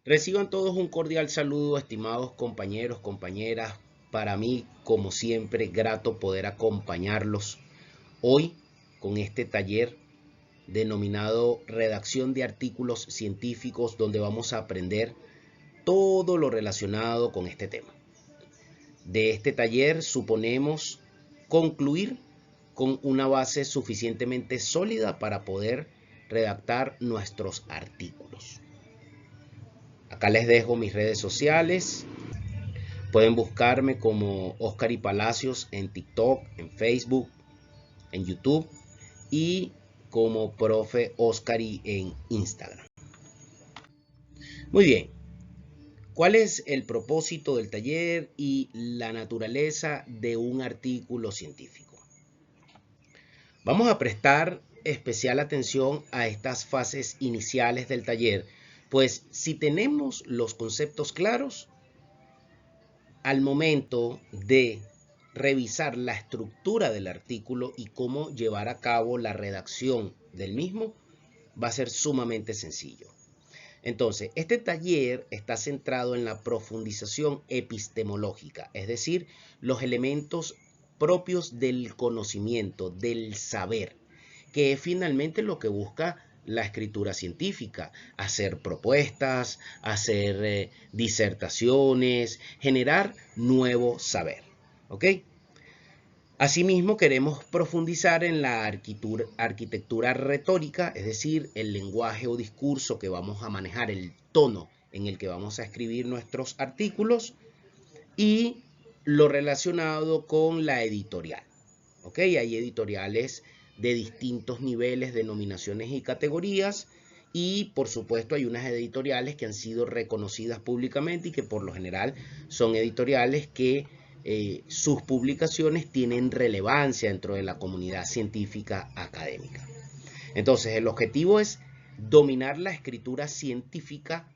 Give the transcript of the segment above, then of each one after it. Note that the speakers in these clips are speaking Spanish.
Reciban todos un cordial saludo, estimados compañeros, compañeras. Para mí, como siempre, grato poder acompañarlos hoy con este taller denominado Redacción de Artículos Científicos, donde vamos a aprender todo lo relacionado con este tema. De este taller suponemos concluir con una base suficientemente sólida para poder redactar nuestros artículos. Acá les dejo mis redes sociales. Pueden buscarme como Oscar y Palacios en TikTok, en Facebook, en YouTube y como Profe Oscari en Instagram. Muy bien. ¿Cuál es el propósito del taller y la naturaleza de un artículo científico? Vamos a prestar especial atención a estas fases iniciales del taller, pues si tenemos los conceptos claros, al momento de revisar la estructura del artículo y cómo llevar a cabo la redacción del mismo, va a ser sumamente sencillo. Entonces, este taller está centrado en la profundización epistemológica, es decir, los elementos propios del conocimiento, del saber, que es finalmente lo que busca la escritura científica: hacer propuestas, hacer disertaciones, generar nuevo saber. ¿Ok? Asimismo, queremos profundizar en la arquitectura retórica, es decir, el lenguaje o discurso que vamos a manejar, el tono en el que vamos a escribir nuestros artículos, y lo relacionado con la editorial. ¿Ok? Hay editoriales de distintos niveles, denominaciones y categorías, y por supuesto hay unas editoriales que han sido reconocidas públicamente y que por lo general son editoriales que sus publicaciones tienen relevancia dentro de la comunidad científica académica. Entonces, el objetivo es dominar la escritura científica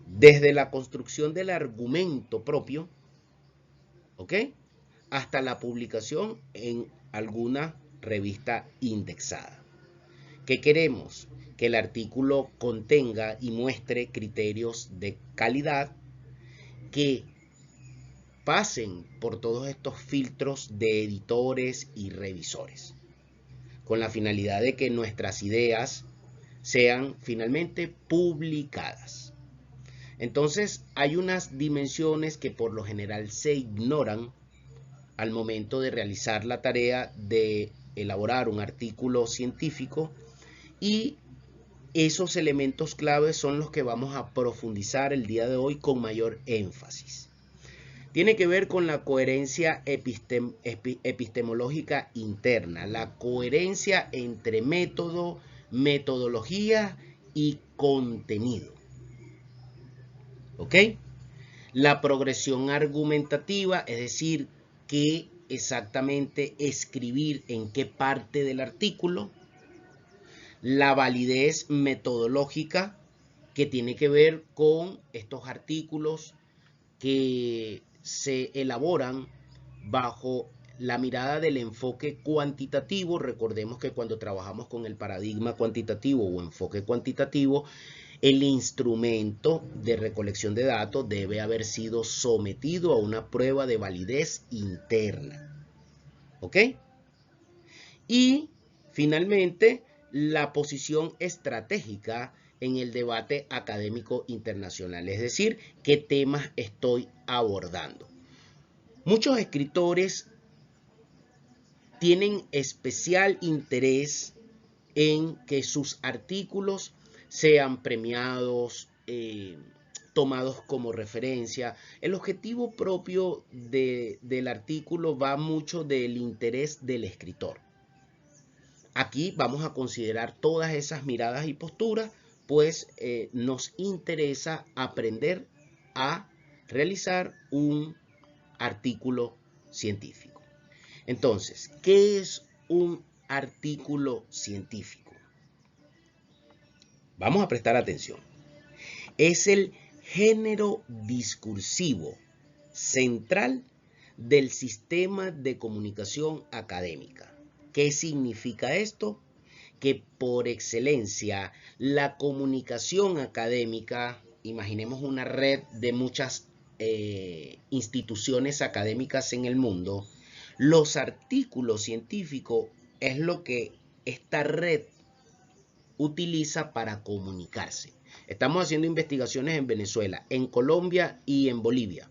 desde la construcción del argumento propio, ¿ok?, hasta la publicación en alguna revista indexada. ¿Qué queremos? Que el artículo contenga y muestre criterios de calidad que pasen por todos estos filtros de editores y revisores, con la finalidad de que nuestras ideas sean finalmente publicadas. Entonces, hay unas dimensiones que por lo general se ignoran al momento de realizar la tarea de elaborar un artículo científico, y esos elementos claves son los que vamos a profundizar el día de hoy con mayor énfasis. Tiene que ver con la coherencia epistemológica interna, la coherencia entre método, metodología y contenido. ¿Ok? La progresión argumentativa, es decir, qué exactamente escribir en qué parte del artículo. La validez metodológica, que tiene que ver con estos artículos que se elaboran bajo la mirada del enfoque cuantitativo. Recordemos que cuando trabajamos con el paradigma cuantitativo o enfoque cuantitativo, el instrumento de recolección de datos debe haber sido sometido a una prueba de validez interna. ¿Ok? Y finalmente, la posición estratégica en el debate académico internacional, es decir, qué temas estoy abordando. Muchos escritores tienen especial interés en que sus artículos sean premiados, tomados como referencia. El objetivo propio del artículo va mucho del interés del escritor. Aquí vamos a considerar todas esas miradas y posturas, pues nos interesa aprender a realizar un artículo científico. Entonces, ¿qué es un artículo científico? Vamos a prestar atención. Es el género discursivo central del sistema de comunicación académica. ¿Qué significa esto? que por excelencia la comunicación académica, imaginemos una red de muchas instituciones académicas en el mundo, los artículos científicos es lo que esta red utiliza para comunicarse. Estamos haciendo investigaciones en Venezuela, en Colombia y en Bolivia.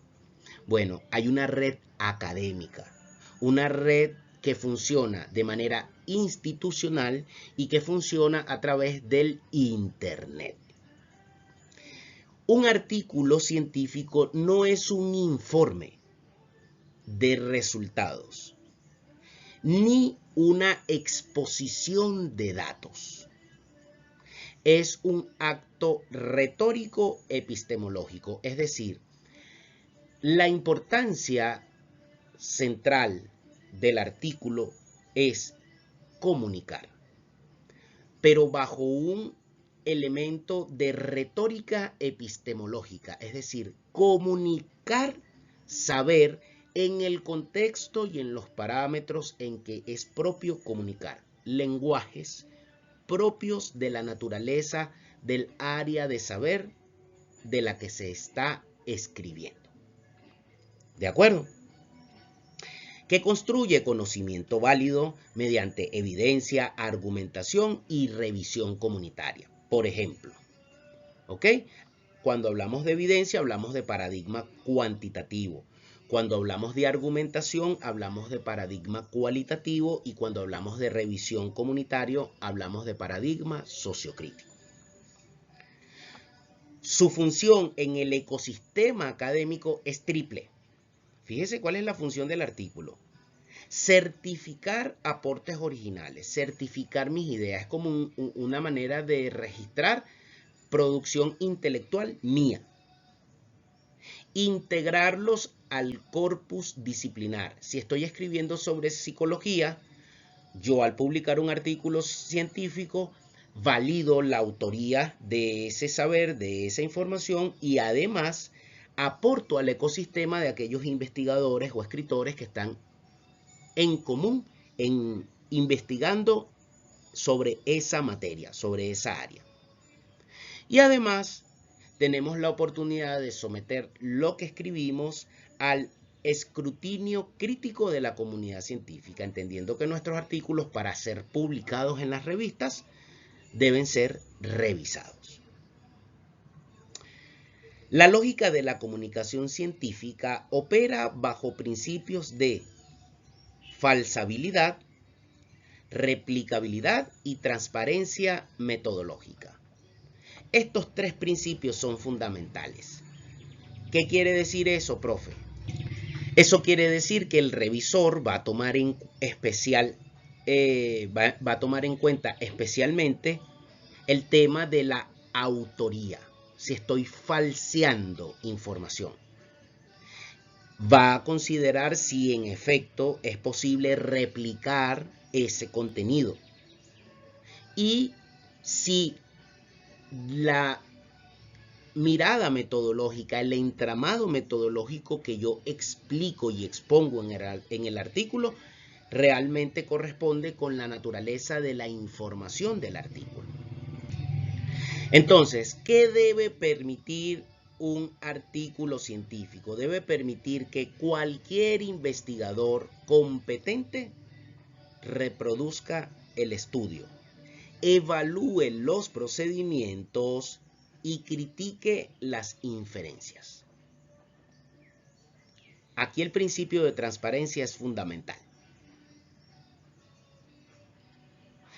Bueno, hay una red académica, una red que funciona de manera institucional y que funciona a través del Internet. Un artículo científico no es un informe de resultados, ni una exposición de datos. Es un acto retórico epistemológico, es decir, la importancia central del artículo es comunicar, pero bajo un elemento de retórica epistemológica, es decir, comunicar saber en el contexto y en los parámetros en que es propio comunicar, lenguajes propios de la naturaleza del área de saber de la que se está escribiendo. ¿De acuerdo? Que construye conocimiento válido mediante evidencia, argumentación y revisión comunitaria. Por ejemplo, ¿ok? Cuando hablamos de evidencia, hablamos de paradigma cuantitativo. Cuando hablamos de argumentación, hablamos de paradigma cualitativo. Y cuando hablamos de revisión comunitario, hablamos de paradigma sociocrítico. Su función en el ecosistema académico es triple. Fíjese cuál es la función del artículo. Certificar aportes originales, certificar mis ideas. Es como una manera de registrar producción intelectual mía. Integrarlos al corpus disciplinar. Si estoy escribiendo sobre psicología, yo al publicar un artículo científico valido la autoría de ese saber, de esa información, y además aporto al ecosistema de aquellos investigadores o escritores que están en común en investigando sobre esa materia, sobre esa área. Y además tenemos la oportunidad de someter lo que escribimos al escrutinio crítico de la comunidad científica, entendiendo que nuestros artículos, para ser publicados en las revistas, deben ser revisados. La lógica de la comunicación científica opera bajo principios de falsabilidad, replicabilidad y transparencia metodológica. Estos tres principios son fundamentales. ¿Qué quiere decir eso, profe? Eso quiere decir que el revisor va a tomar en cuenta especialmente el tema de la autoría, si estoy falseando información. Va a considerar si en efecto es posible replicar ese contenido y si la mirada metodológica, el entramado metodológico que yo explico y expongo en el artículo realmente corresponde con la naturaleza de la información del artículo. Entonces, ¿qué debe permitir un artículo científico? Debe permitir que cualquier investigador competente reproduzca el estudio, evalúe los procedimientos y critique las inferencias. Aquí el principio de transparencia es fundamental.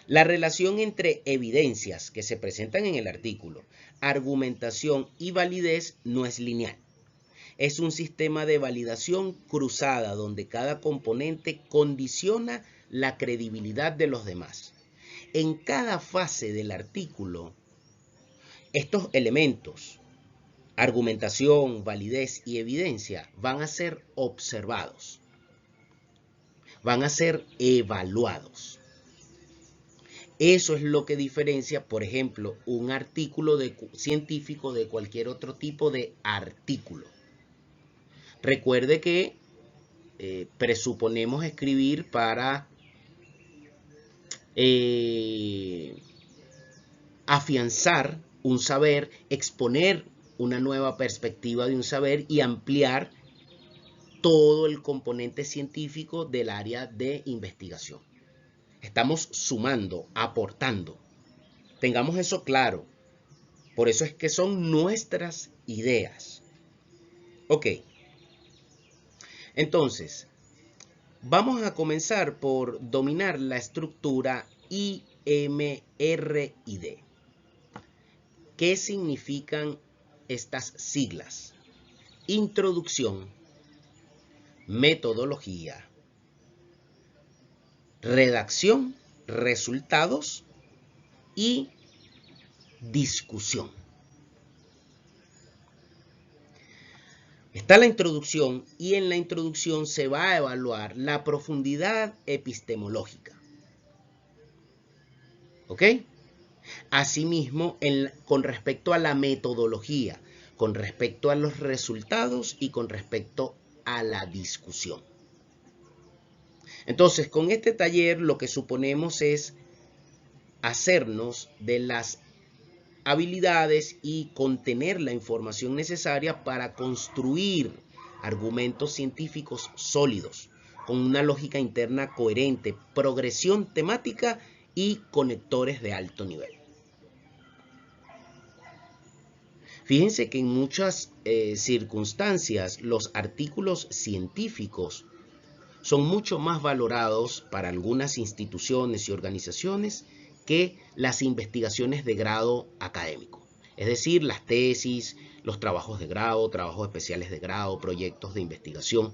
La relación entre evidencias que se presentan en el artículo, argumentación y validez no es lineal. Es un sistema de validación cruzada donde cada componente condiciona la credibilidad de los demás. En cada fase del artículo, estos elementos, argumentación, validez y evidencia, van a ser observados, van a ser evaluados. Eso es lo que diferencia, por ejemplo, un artículo científico de cualquier otro tipo de artículo. Recuerde que presuponemos escribir para afianzar un saber, exponer una nueva perspectiva de un saber y ampliar todo el componente científico del área de investigación. Estamos sumando, aportando. Tengamos eso claro. Por eso es que son nuestras ideas. Ok. Entonces, vamos a comenzar por dominar la estructura IMRID. ¿Qué significan estas siglas? Introducción, metodología, redacción, resultados y discusión. Está la introducción y en la introducción se va a evaluar la profundidad epistemológica. ¿Ok? Asimismo, con respecto a la metodología, con respecto a los resultados y con respecto a la discusión. Entonces, con este taller lo que suponemos es hacernos de las habilidades y contener la información necesaria para construir argumentos científicos sólidos, con una lógica interna coherente, progresión temática y conectores de alto nivel. Fíjense que en muchas circunstancias los artículos científicos son mucho más valorados para algunas instituciones y organizaciones que las investigaciones de grado académico. Es decir, las tesis, los trabajos de grado, trabajos especiales de grado, proyectos de investigación.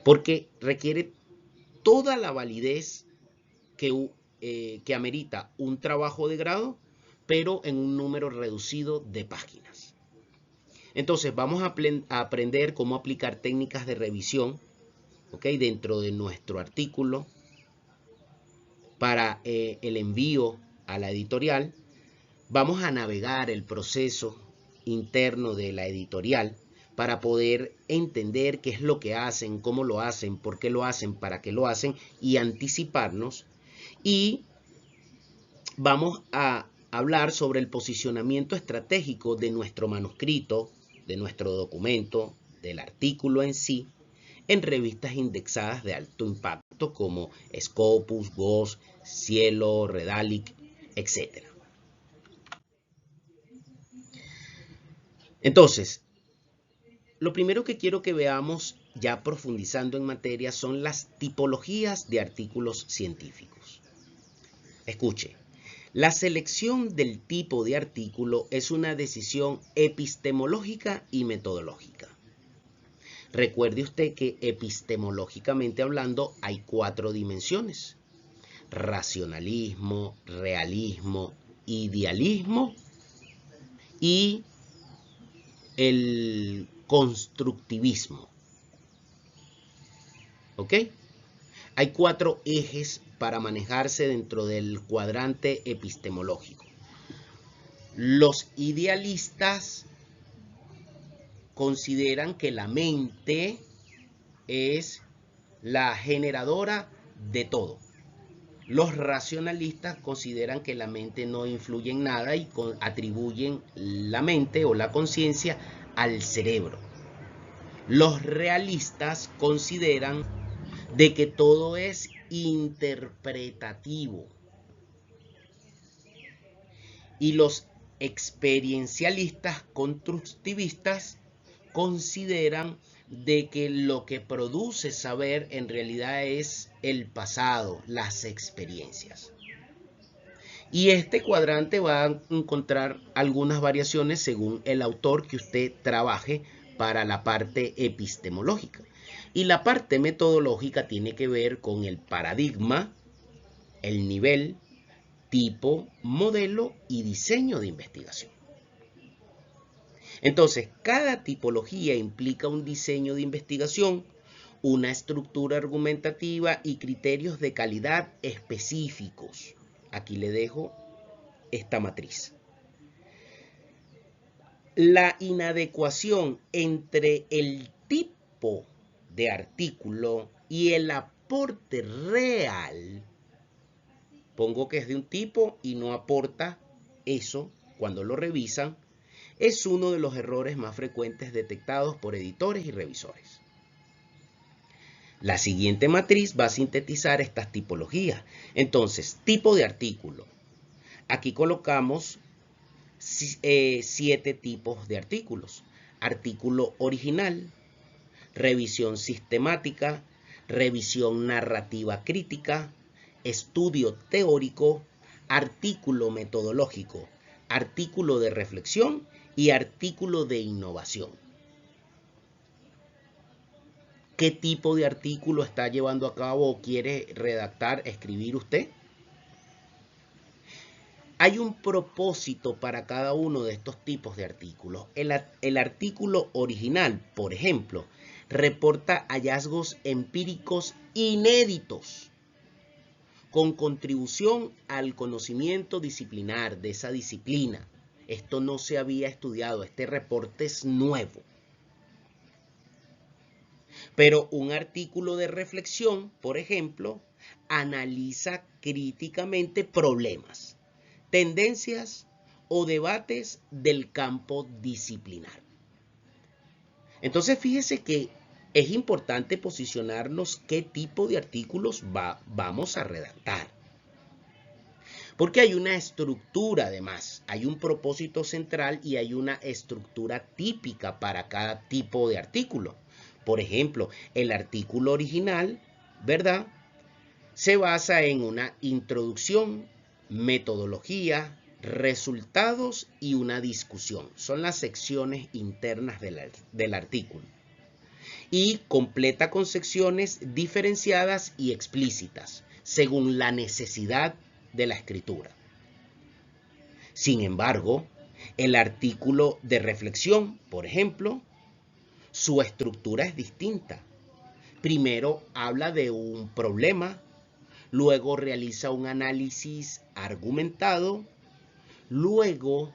Porque requiere toda la validez que amerita un trabajo de grado, pero en un número reducido de páginas. Entonces, vamos a aprender cómo aplicar técnicas de revisión, ¿okay?, dentro de nuestro artículo para el envío a la editorial. Vamos a navegar el proceso interno de la editorial para poder entender qué es lo que hacen, cómo lo hacen, por qué lo hacen, para qué lo hacen y anticiparnos. Y vamos a hablar sobre el posicionamiento estratégico de nuestro manuscrito, de nuestro documento, del artículo en sí, en revistas indexadas de alto impacto como Scopus, PLOS, Cielo, Redalic, etc. Entonces, lo primero que quiero que veamos, ya profundizando en materia, son las tipologías de artículos científicos. Escuche, la selección del tipo de artículo es una decisión epistemológica y metodológica. Recuerde usted que epistemológicamente hablando hay 4 dimensiones: racionalismo, realismo, idealismo y el constructivismo. ¿Ok? Hay 4 ejes para manejarse dentro del cuadrante epistemológico. Los idealistas consideran que la mente es la generadora de todo. Los racionalistas consideran que la mente no influye en nada y atribuyen la mente o la conciencia al cerebro. Los realistas consideran de que todo es interpretativo. Y los experiencialistas constructivistas consideran de que lo que produce saber en realidad es el pasado, las experiencias. Y este cuadrante va a encontrar algunas variaciones según el autor que usted trabaje para la parte epistemológica. Y la parte metodológica tiene que ver con el paradigma, el nivel, tipo, modelo y diseño de investigación. Entonces, cada tipología implica un diseño de investigación, una estructura argumentativa y criterios de calidad específicos. Aquí le dejo esta matriz. La inadecuación entre el tipo de artículo y el aporte real pongo que es de un tipo y no aporta eso cuando lo revisan, es uno de los errores más frecuentes detectados por editores y revisores. La siguiente matriz va a sintetizar estas tipologías. Entonces, tipo de artículo. Aquí colocamos 7 tipos de artículos. Artículo original, revisión sistemática, revisión narrativa crítica, estudio teórico, artículo metodológico, artículo de reflexión y artículo de innovación. ¿Qué tipo de artículo está llevando a cabo o quiere redactar, escribir usted? Hay un propósito para cada uno de estos tipos de artículos. El artículo original, por ejemplo, reporta hallazgos empíricos inéditos con contribución al conocimiento disciplinar de esa disciplina. Esto no se había estudiado, este reporte es nuevo. Pero un artículo de reflexión, por ejemplo, analiza críticamente problemas, tendencias o debates del campo disciplinar. Entonces, fíjese que es importante posicionarnos qué tipo de artículos vamos a redactar. Porque hay una estructura además, hay un propósito central y hay una estructura típica para cada tipo de artículo. Por ejemplo, el artículo original, ¿verdad?, se basa en una introducción, metodología, resultados y una discusión. Son las secciones internas del artículo. Y completa con secciones diferenciadas y explícitas, según la necesidad de la escritura. Sin embargo, el artículo de reflexión, por ejemplo, su estructura es distinta. Primero habla de un problema, luego realiza un análisis argumentado, luego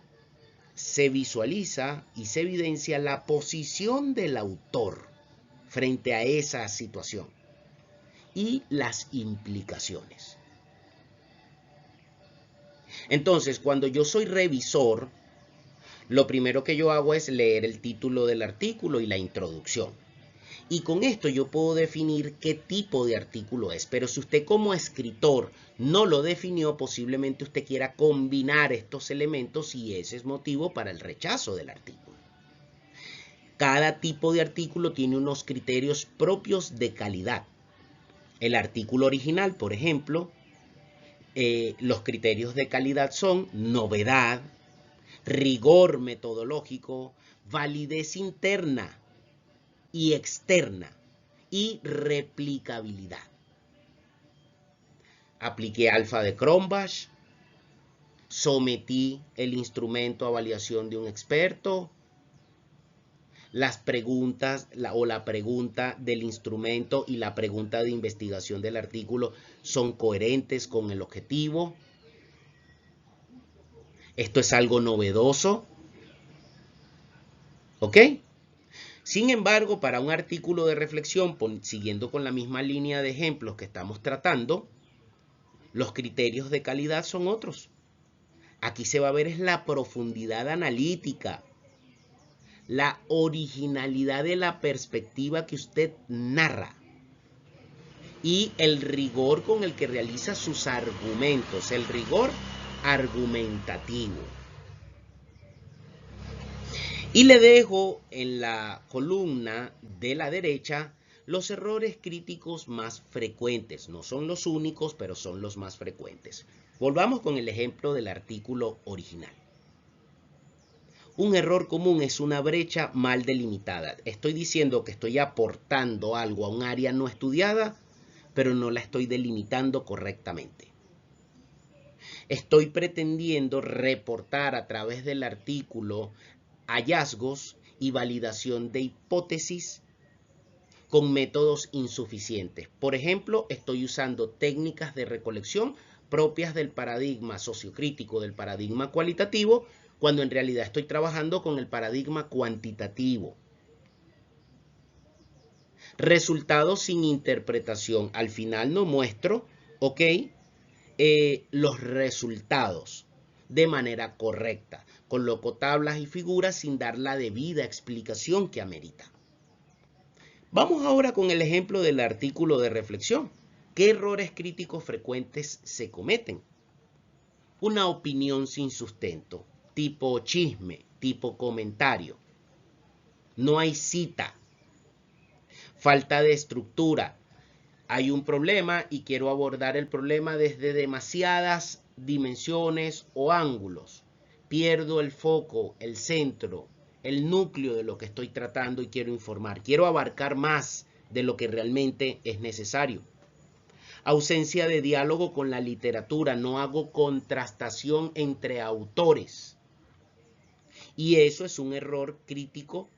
se visualiza y se evidencia la posición del autor frente a esa situación y las implicaciones. Entonces, cuando yo soy revisor, lo primero que yo hago es leer el título del artículo y la introducción. Y con esto yo puedo definir qué tipo de artículo es. Pero si usted como escritor no lo definió, posiblemente usted quiera combinar estos elementos y ese es motivo para el rechazo del artículo. Cada tipo de artículo tiene unos criterios propios de calidad. El artículo original, por ejemplo, los criterios de calidad son novedad, rigor metodológico, validez interna y externa y replicabilidad. Apliqué alfa de Cronbach, sometí el instrumento a validación de un experto, las preguntas la pregunta del instrumento y la pregunta de investigación del artículo son coherentes con el objetivo. Esto es algo novedoso. ¿Ok? Sin embargo, para un artículo de reflexión, siguiendo con la misma línea de ejemplos que estamos tratando, los criterios de calidad son otros. Aquí se va a ver es la profundidad analítica, la originalidad de la perspectiva que usted narra y el rigor con el que realiza sus argumentos, el rigor argumentativo. Y le dejo en la columna de la derecha los errores críticos más frecuentes. No son los únicos, pero son los más frecuentes. Volvamos con el ejemplo del artículo original. Un error común es una brecha mal delimitada. Estoy diciendo que estoy aportando algo a un área no estudiada, pero no la estoy delimitando correctamente. Estoy pretendiendo reportar a través del artículo hallazgos y validación de hipótesis con métodos insuficientes. Por ejemplo, estoy usando técnicas de recolección propias del paradigma sociocrítico, del paradigma cualitativo, cuando en realidad estoy trabajando con el paradigma cuantitativo. Resultados sin interpretación. Al final no muestro, ok, los resultados de manera correcta. Coloco tablas y figuras sin dar la debida explicación que amerita. Vamos ahora con el ejemplo del artículo de reflexión. ¿Qué errores críticos frecuentes se cometen? Una opinión sin sustento, tipo chisme, tipo comentario. No hay cita. Falta de estructura. Hay un problema y quiero abordar el problema desde demasiadas dimensiones o ángulos. Pierdo el foco, el centro, el núcleo de lo que estoy tratando y quiero informar. Quiero abarcar más de lo que realmente es necesario. Ausencia de diálogo con la literatura. No hago contrastación entre autores. Y eso es un error crítico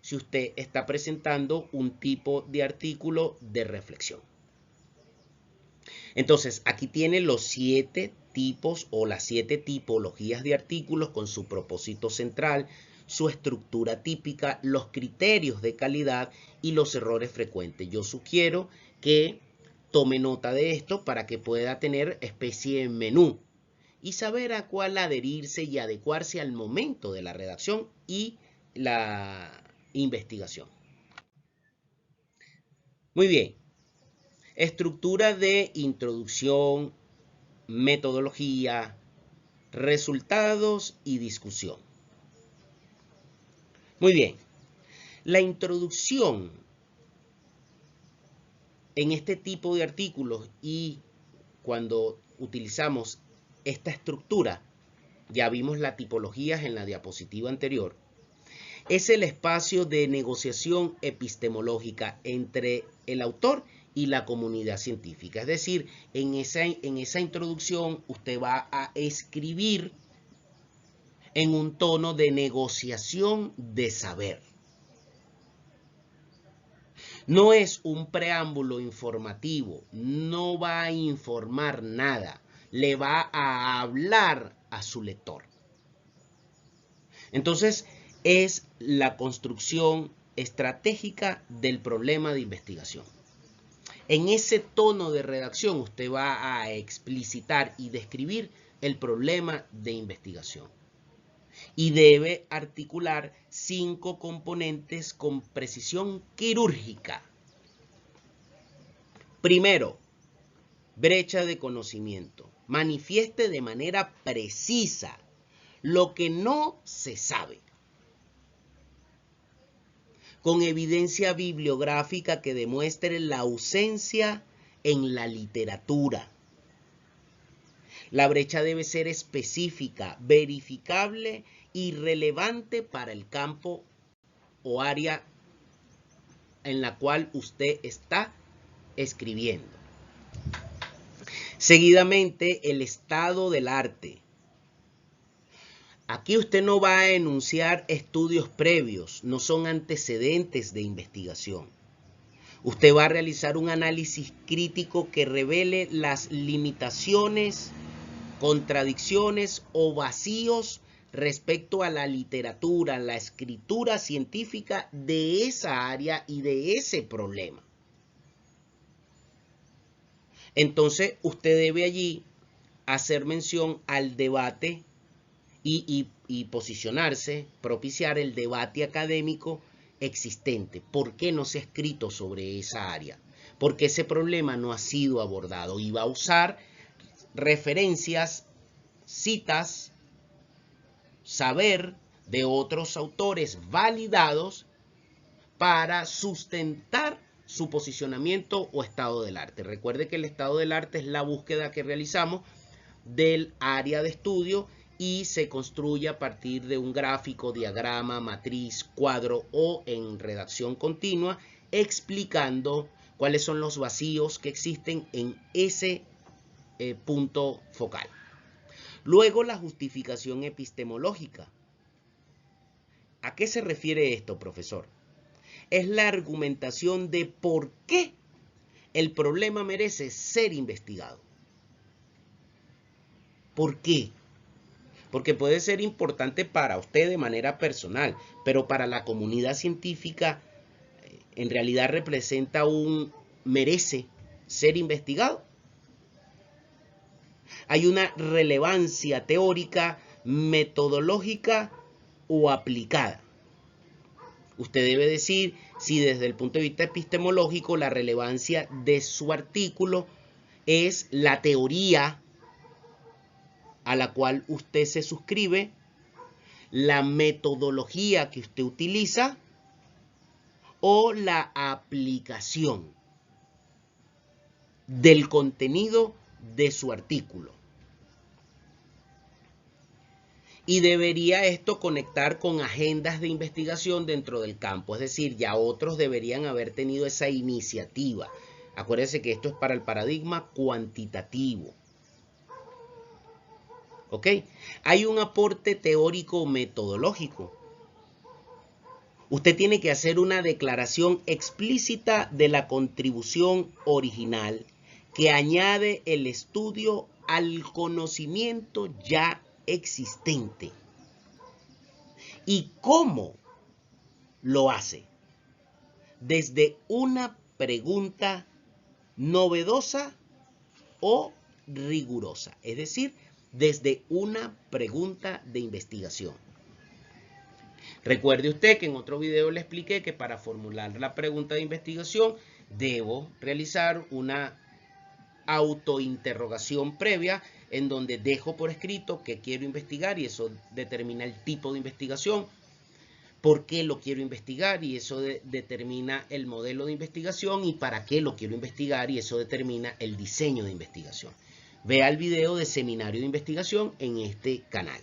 si usted está presentando un tipo de artículo de reflexión. Entonces, aquí tiene los 7 tipos o las 7 tipologías de artículos con su propósito central, su estructura típica, los criterios de calidad y los errores frecuentes. Yo sugiero que tome nota de esto para que pueda tener especie de menú y saber a cuál adherirse y adecuarse al momento de la redacción y la investigación. Muy bien. Estructura de introducción, metodología, resultados y discusión. Muy bien. La introducción en este tipo de artículos y cuando utilizamos esta estructura, ya vimos las tipologías en la diapositiva anterior, es el espacio de negociación epistemológica entre el autor y la comunidad científica. Es decir, en esa introducción usted va a escribir en un tono de negociación de saber. No es un preámbulo informativo, no va a informar nada, le va a hablar a su lector. Entonces, es la construcción estratégica del problema de investigación. En ese tono de redacción usted va a explicitar y describir el problema de investigación. Y debe articular 5 componentes con precisión quirúrgica. Primero, brecha de conocimiento. Manifieste de manera precisa lo que no se sabe, con evidencia bibliográfica que demuestre la ausencia en la literatura. La brecha debe ser específica, verificable y relevante para el campo o área en la cual usted está escribiendo. Seguidamente, el estado del arte. Aquí usted no va a enunciar estudios previos, no son antecedentes de investigación. Usted va a realizar un análisis crítico que revele las limitaciones, contradicciones o vacíos respecto a la literatura, la escritura científica de esa área y de ese problema. Entonces, usted debe allí hacer mención al debate y posicionarse, propiciar el debate académico existente. ¿Por qué no se ha escrito sobre esa área? Porque ese problema no ha sido abordado y va a usar referencias, citas, saber de otros autores validados para sustentar su posicionamiento o estado del arte. Recuerde que el estado del arte es la búsqueda que realizamos del área de estudio y se construye a partir de un gráfico, diagrama, matriz, cuadro o en redacción continua, explicando cuáles son los vacíos que existen en ese punto focal. Luego, la justificación epistemológica. ¿A qué se refiere esto, profesor? Es la argumentación de por qué el problema merece ser investigado. ¿Por qué? Porque puede ser importante para usted de manera personal, pero para la comunidad científica en realidad representa merece ser investigado. Hay una relevancia teórica, metodológica o aplicada. Usted debe decir si desde el punto de vista epistemológico la relevancia de su artículo es la teoría a la cual usted se suscribe, la metodología que usted utiliza o la aplicación del contenido de su artículo. Y debería esto conectar con agendas de investigación dentro del campo, es decir, ya otros deberían haber tenido esa iniciativa. Acuérdense que esto es para el paradigma cuantitativo. ¿Ok? Hay un aporte teórico metodológico. Usted tiene que hacer una declaración explícita de la contribución original que añade el estudio al conocimiento ya existente. ¿Y cómo lo hace? Desde una pregunta novedosa o rigurosa, es decir, desde una pregunta de investigación. Recuerde usted que en otro video le expliqué que para formular la pregunta de investigación debo realizar una autointerrogación previa en donde dejo por escrito qué quiero investigar y eso determina el tipo de investigación, por qué lo quiero investigar y eso determina el modelo de investigación y para qué lo quiero investigar y eso determina el diseño de investigación. Vea el video de seminario de investigación en este canal.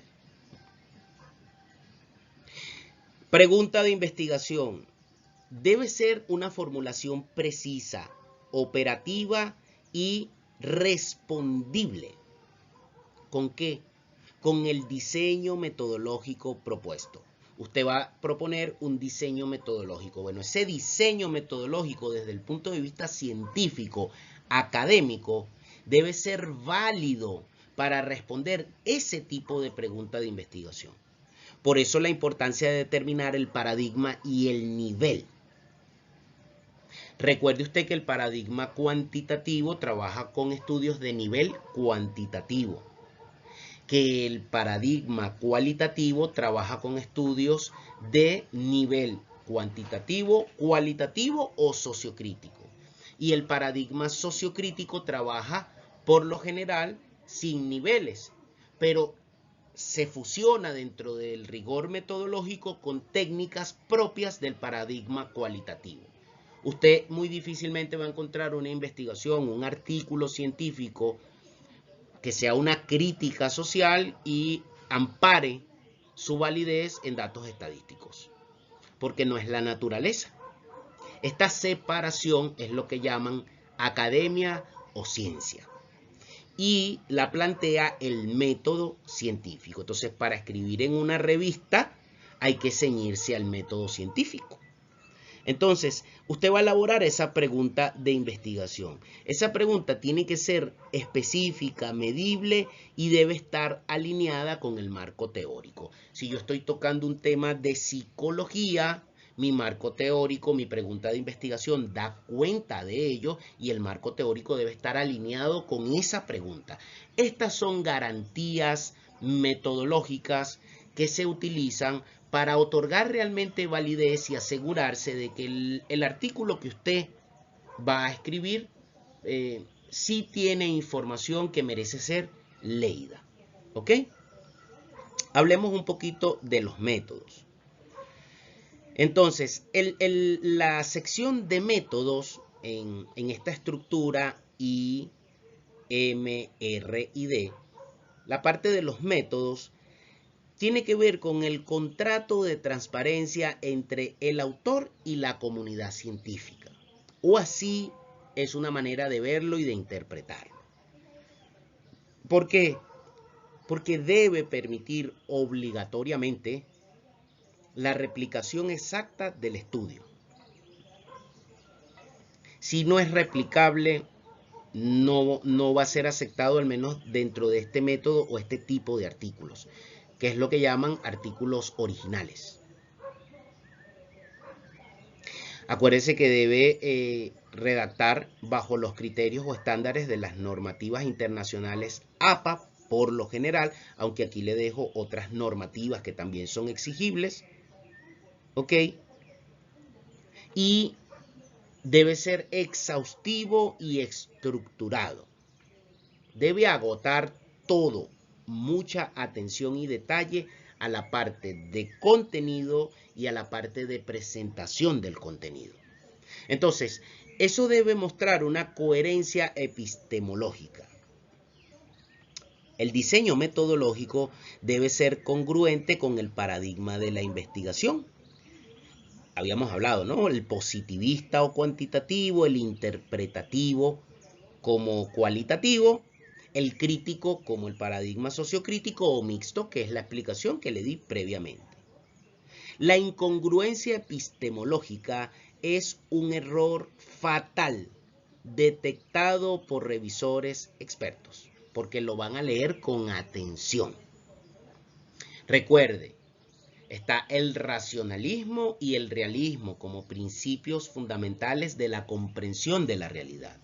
Pregunta de investigación. Debe ser una formulación precisa, operativa y respondible. ¿Con qué? Con el diseño metodológico propuesto. Usted va a proponer un diseño metodológico. Bueno, ese diseño metodológico desde el punto de vista científico, académico, debe ser válido para responder ese tipo de pregunta de investigación. Por eso la importancia de determinar el paradigma y el nivel. Recuerde usted que el paradigma cuantitativo trabaja con estudios de nivel cuantitativo, que el paradigma cualitativo trabaja con estudios de nivel cuantitativo, cualitativo o sociocrítico. Y el paradigma sociocrítico trabaja por lo general sin niveles, pero se fusiona dentro del rigor metodológico con técnicas propias del paradigma cualitativo. Usted muy difícilmente va a encontrar una investigación, un artículo científico que sea una crítica social y ampare su validez en datos estadísticos, porque no es la naturaleza. Esta separación es lo que llaman academia o ciencia y la plantea el método científico. Entonces, para escribir en una revista hay que ceñirse al método científico. Entonces, usted va a elaborar esa pregunta de investigación. Esa pregunta tiene que ser específica, medible y debe estar alineada con el marco teórico. Si yo estoy tocando un tema de psicología, mi marco teórico, mi pregunta de investigación da cuenta de ello y el marco teórico debe estar alineado con esa pregunta. Estas son garantías metodológicas que se utilizan para otorgar realmente validez y asegurarse de que el artículo que usted va a escribir sí tiene información que merece ser leída. ¿Ok? Hablemos un poquito de los métodos. Entonces, la sección de métodos en esta estructura I, M, R y D, la parte de los métodos tiene que ver con el contrato de transparencia entre el autor y la comunidad científica. O así es una manera de verlo y de interpretarlo. ¿Por qué? Porque debe permitir obligatoriamente la replicación exacta del estudio. Si no es replicable, no va a ser aceptado, al menos dentro de este método o este tipo de artículos, que es lo que llaman artículos originales. Acuérdese que debe redactar bajo los criterios o estándares de las normativas internacionales APA por lo general, aunque aquí le dejo otras normativas que también son exigibles, ¿ok? Y debe ser exhaustivo y estructurado. Debe agotar todo, mucha atención y detalle a la parte de contenido y a la parte de presentación del contenido. Entonces, eso debe mostrar una coherencia epistemológica. El diseño metodológico debe ser congruente con el paradigma de la investigación. Habíamos hablado, ¿no? El positivista o cuantitativo, el interpretativo como cualitativo, el crítico como el paradigma sociocrítico o mixto, que es la explicación que le di previamente. La incongruencia epistemológica es un error fatal detectado por revisores expertos, porque lo van a leer con atención. Recuerde, está el racionalismo y el realismo como principios fundamentales de la comprensión de la realidad.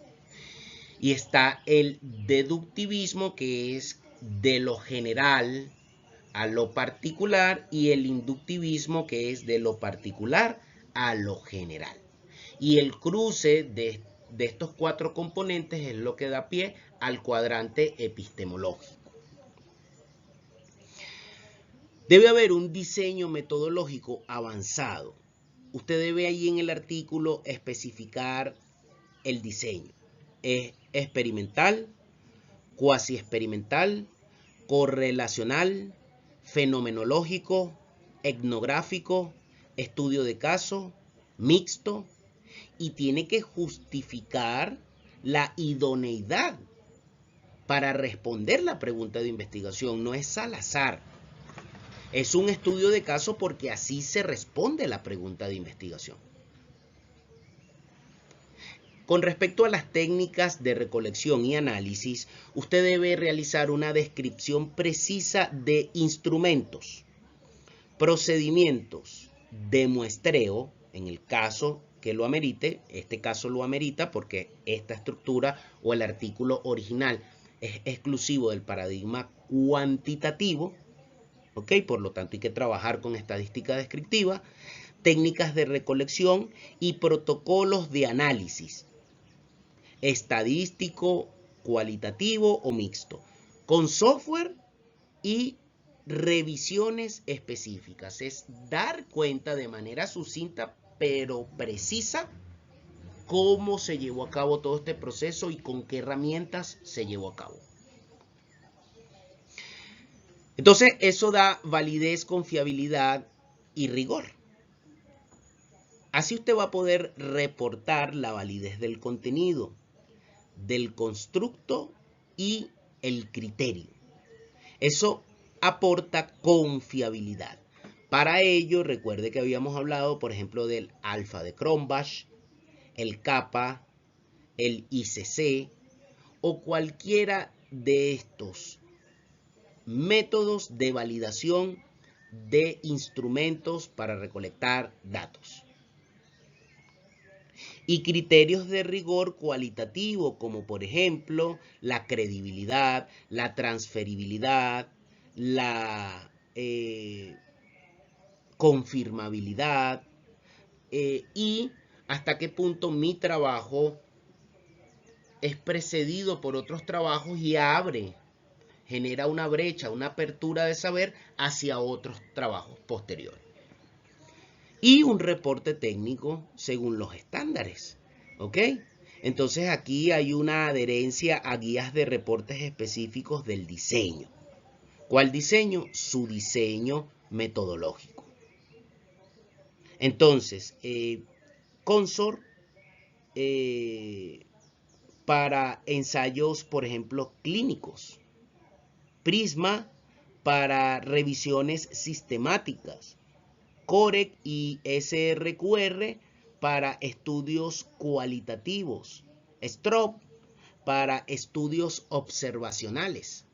Y está el deductivismo, que es de lo general a lo particular, y el inductivismo, que es de lo particular a lo general. Y el cruce de estos cuatro componentes es lo que da pie al cuadrante epistemológico. Debe haber un diseño metodológico avanzado. Usted debe ahí en el artículo especificar el diseño. Es experimental, cuasi experimental, correlacional, fenomenológico, etnográfico, estudio de caso, mixto, y tiene que justificar la idoneidad para responder la pregunta de investigación. No es al azar. Es un estudio de caso porque así se responde la pregunta de investigación. Con respecto a las técnicas de recolección y análisis, usted debe realizar una descripción precisa de instrumentos, procedimientos de muestreo, en el caso que lo amerite. Este caso lo amerita porque esta estructura o el artículo original es exclusivo del paradigma cuantitativo, ¿ok? Por lo tanto, hay que trabajar con estadística descriptiva, técnicas de recolección y protocolos de análisis estadístico, cualitativo o mixto, con software y revisiones específicas. Es dar cuenta de manera sucinta pero precisa cómo se llevó a cabo todo este proceso y con qué herramientas se llevó a cabo. Entonces, eso da validez, confiabilidad y rigor. Así usted va a poder reportar la validez del contenido, del constructo y el criterio. Eso aporta confiabilidad. Para ello, recuerde que habíamos hablado, por ejemplo, del alfa de Cronbach, el kappa, el ICC o cualquiera de estos métodos de validación de instrumentos para recolectar datos. Y criterios de rigor cualitativo, como por ejemplo la credibilidad, la transferibilidad, la confirmabilidad y hasta qué punto mi trabajo es precedido por otros trabajos y genera una brecha, una apertura de saber hacia otros trabajos posteriores. Y un reporte técnico según los estándares, ¿ok? Entonces aquí hay una adherencia a guías de reportes específicos del diseño. ¿Cuál diseño? Su diseño metodológico. Entonces, Consor para ensayos, por ejemplo, clínicos. Prisma para revisiones sistemáticas. Corec y SRQR para estudios cualitativos. Strop para estudios observacionales.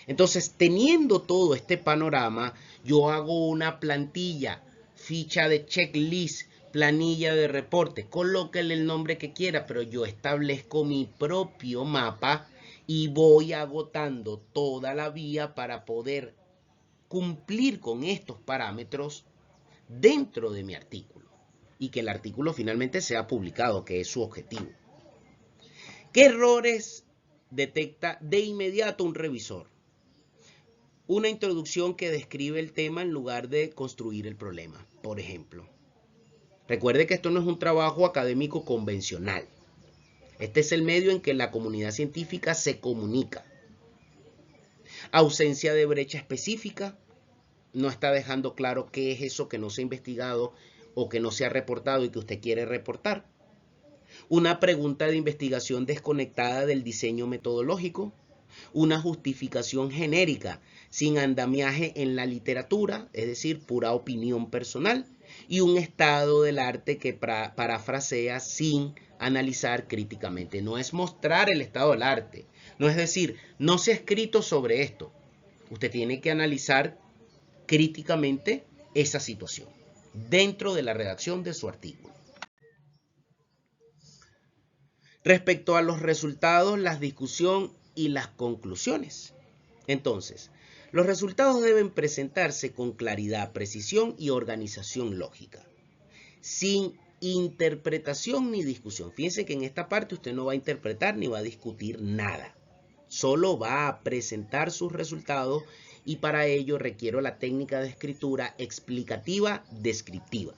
Entonces, teniendo todo este panorama, yo hago una plantilla, ficha de checklist, planilla de reporte, colóquele el nombre que quiera, pero yo establezco mi propio mapa y voy agotando toda la vía para poder cumplir con estos parámetros dentro de mi artículo y que el artículo finalmente sea publicado, que es su objetivo. ¿Qué errores detecta de inmediato un revisor? Una introducción que describe el tema en lugar de construir el problema, por ejemplo. Recuerde que esto no es un trabajo académico convencional. Este es el medio en que la comunidad científica se comunica. Ausencia de brecha específica. No está dejando claro qué es eso que no se ha investigado o que no se ha reportado y que usted quiere reportar. Una pregunta de investigación desconectada del diseño metodológico. Una justificación genérica sin andamiaje en la literatura, es decir, pura opinión personal, y un estado del arte que parafrasea sin analizar críticamente. No es mostrar el estado del arte, no es decir, no se ha escrito sobre esto. Usted tiene que analizar críticamente esa situación dentro de la redacción de su artículo. Respecto a los resultados, la discusión y las conclusiones. Entonces, los resultados deben presentarse con claridad, precisión y organización lógica, sin interpretación ni discusión. Fíjense que en esta parte usted no va a interpretar ni va a discutir nada. Solo va a presentar sus resultados y para ello requiero la técnica de escritura explicativa descriptiva.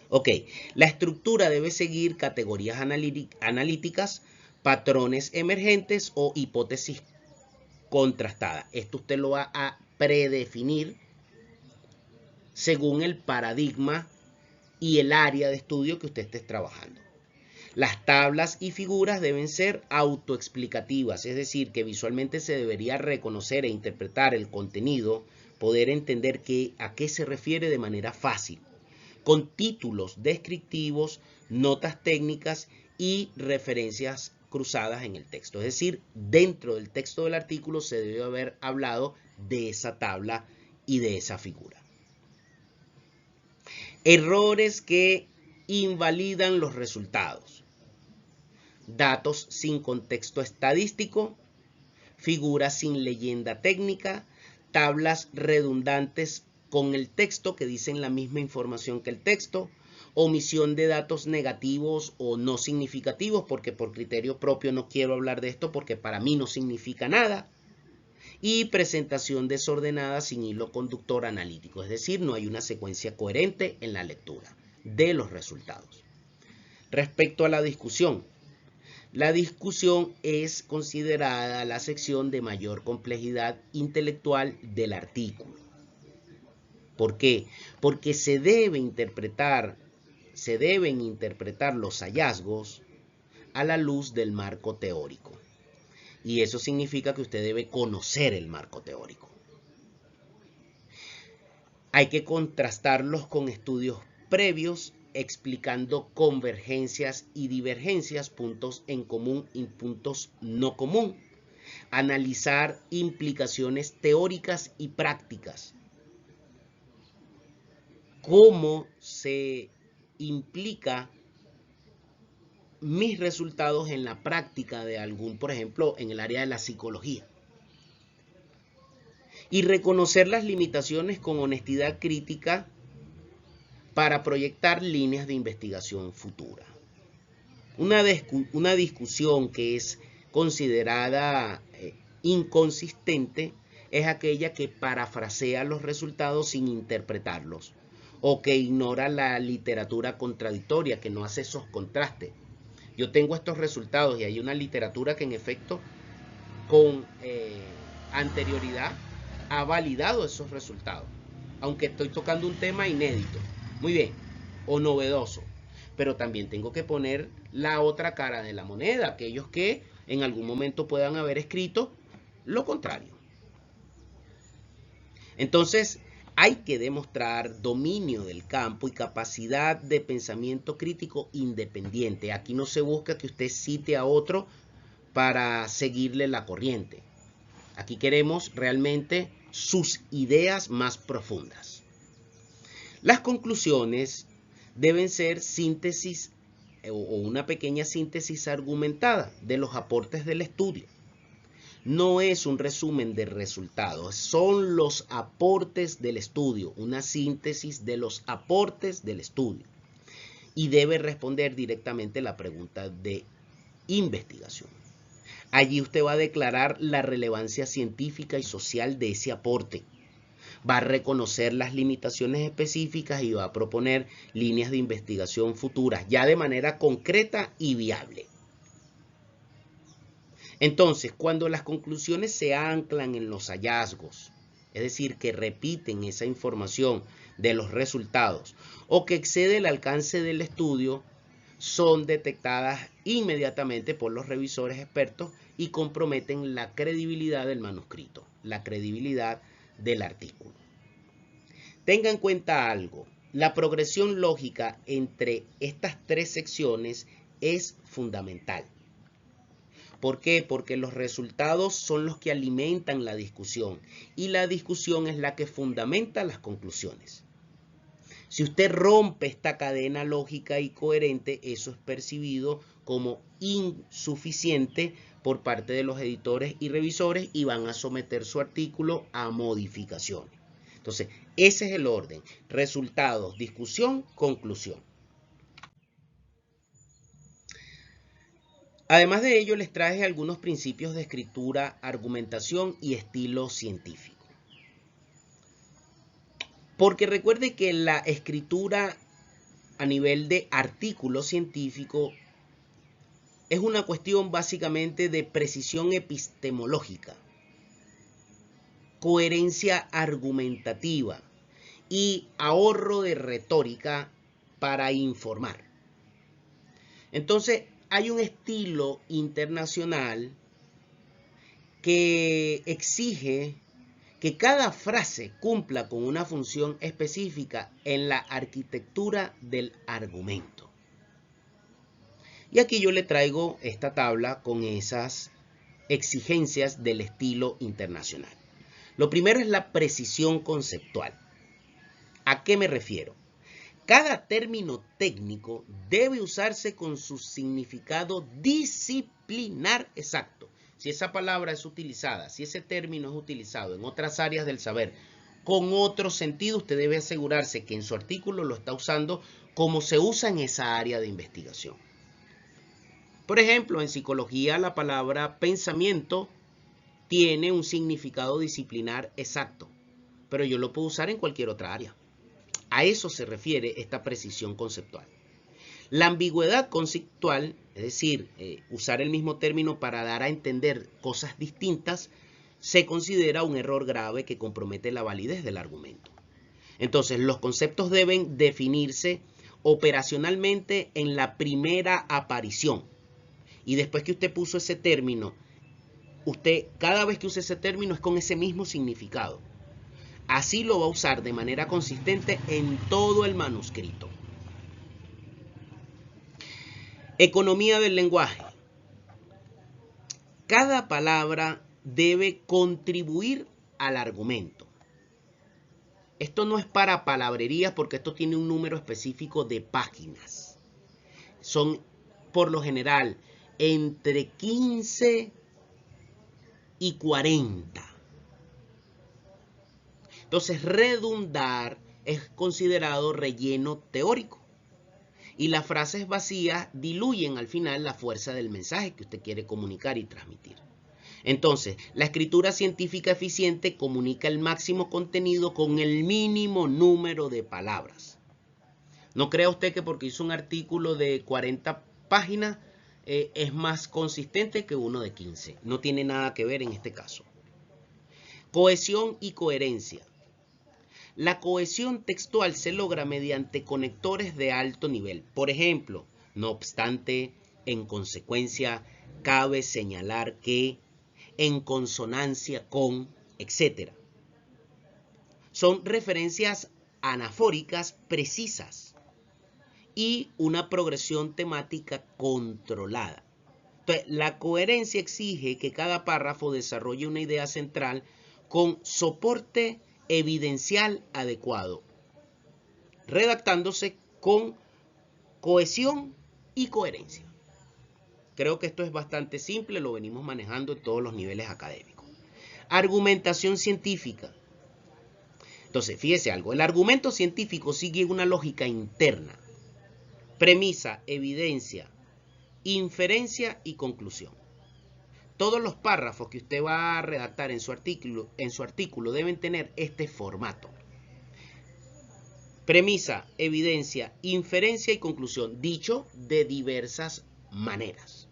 Ok, la estructura debe seguir categorías analíticas, patrones emergentes o hipótesis contrastadas. Esto usted lo va a predefinir según el paradigma y el área de estudio que usted esté trabajando. Las tablas y figuras deben ser autoexplicativas, es decir, que visualmente se debería reconocer e interpretar el contenido, poder entender a qué se refiere de manera fácil, con títulos descriptivos, notas técnicas y referencias cruzadas en el texto. Es decir, dentro del texto del artículo se debe haber hablado de esa tabla y de esa figura. Errores que invalidan los resultados. Datos sin contexto estadístico, figuras sin leyenda técnica, tablas redundantes con el texto que dicen la misma información que el texto, omisión de datos negativos o no significativos, porque por criterio propio no quiero hablar de esto porque para mí no significa nada, y presentación desordenada sin hilo conductor analítico, es decir, no hay una secuencia coherente en la lectura de los resultados. Respecto a la discusión es considerada la sección de mayor complejidad intelectual del artículo. ¿Por qué? Porque se deben interpretar los hallazgos a la luz del marco teórico. Y eso significa que usted debe conocer el marco teórico. Hay que contrastarlos con estudios previos explicando convergencias y divergencias, puntos en común y puntos no común. Analizar implicaciones teóricas y prácticas. Cómo se implica mis resultados en la práctica de algún, por ejemplo, en el área de la psicología. Y reconocer las limitaciones con honestidad crítica para proyectar líneas de investigación futura. Una discusión que es considerada inconsistente es aquella que parafrasea los resultados sin interpretarlos o que ignora la literatura contradictoria, que no hace esos contrastes. Yo tengo estos resultados y hay una literatura que en efecto con anterioridad ha validado esos resultados, aunque estoy tocando un tema inédito, muy bien, o novedoso, pero también tengo que poner la otra cara de la moneda, aquellos que en algún momento puedan haber escrito lo contrario. Entonces, hay que demostrar dominio del campo y capacidad de pensamiento crítico independiente. Aquí no se busca que usted cite a otro para seguirle la corriente. Aquí queremos realmente sus ideas más profundas. Las conclusiones deben ser síntesis o una pequeña síntesis argumentada de los aportes del estudio. No es un resumen de resultados, son los aportes del estudio, una síntesis de los aportes del estudio. Y debe responder directamente la pregunta de investigación. Allí usted va a declarar la relevancia científica y social de ese aporte. Va a reconocer las limitaciones específicas y va a proponer líneas de investigación futuras, ya de manera concreta y viable. Entonces, cuando las conclusiones se anclan en los hallazgos, es decir, que repiten esa información de los resultados o que excede el alcance del estudio, son detectadas inmediatamente por los revisores expertos y comprometen la credibilidad del manuscrito, la credibilidad del artículo. Tenga en cuenta algo, la progresión lógica entre estas tres secciones es fundamental. ¿Por qué? Porque los resultados son los que alimentan la discusión y la discusión es la que fundamenta las conclusiones. Si usted rompe esta cadena lógica y coherente, eso es percibido como insuficiente por parte de los editores y revisores y van a someter su artículo a modificaciones. Entonces, ese es el orden. Resultados, discusión, conclusión. Además de ello, les traje algunos principios de escritura, argumentación y estilo científico. Porque recuerde que la escritura a nivel de artículo científico es una cuestión básicamente de precisión epistemológica, coherencia argumentativa y ahorro de retórica para informar. Entonces, hay un estilo internacional que exige que cada frase cumpla con una función específica en la arquitectura del argumento. Y aquí yo le traigo esta tabla con esas exigencias del estilo internacional. Lo primero es la precisión conceptual. ¿A qué me refiero? Cada término técnico debe usarse con su significado disciplinar exacto. Si esa palabra es utilizada, si ese término es utilizado en otras áreas del saber con otro sentido, usted debe asegurarse que en su artículo lo está usando como se usa en esa área de investigación. Por ejemplo, en psicología la palabra pensamiento tiene un significado disciplinar exacto, pero yo lo puedo usar en cualquier otra área. A eso se refiere esta precisión conceptual. La ambigüedad conceptual, es decir, usar el mismo término para dar a entender cosas distintas, se considera un error grave que compromete la validez del argumento. Entonces, los conceptos deben definirse operacionalmente en la primera aparición. Y después que usted puso ese término, usted cada vez que use ese término es con ese mismo significado. Así lo va a usar de manera consistente en todo el manuscrito. Economía del lenguaje. Cada palabra debe contribuir al argumento. Esto no es para palabrerías porque esto tiene un número específico de páginas. Son, por lo general, entre 15 y 40. Entonces, redundar es considerado relleno teórico. Y las frases vacías diluyen al final la fuerza del mensaje que usted quiere comunicar y transmitir. Entonces, la escritura científica eficiente comunica el máximo contenido con el mínimo número de palabras. No crea usted que porque hizo un artículo de 40 páginas es más consistente que uno de 15. No tiene nada que ver en este caso. Cohesión y coherencia. La cohesión textual se logra mediante conectores de alto nivel. Por ejemplo, no obstante, en consecuencia, cabe señalar que, en consonancia con, etc. Son referencias anafóricas precisas y una progresión temática controlada. Entonces, la coherencia exige que cada párrafo desarrolle una idea central con soporte evidencial adecuado, redactándose con cohesión y coherencia. Creo que esto es bastante simple, lo venimos manejando en todos los niveles académicos. Argumentación científica. Entonces, fíjese algo, el argumento científico sigue una lógica interna. Premisa, evidencia, inferencia y conclusión. Todos los párrafos que usted va a redactar en su artículo deben tener este formato. Premisa, evidencia, inferencia y conclusión, dicho de diversas maneras.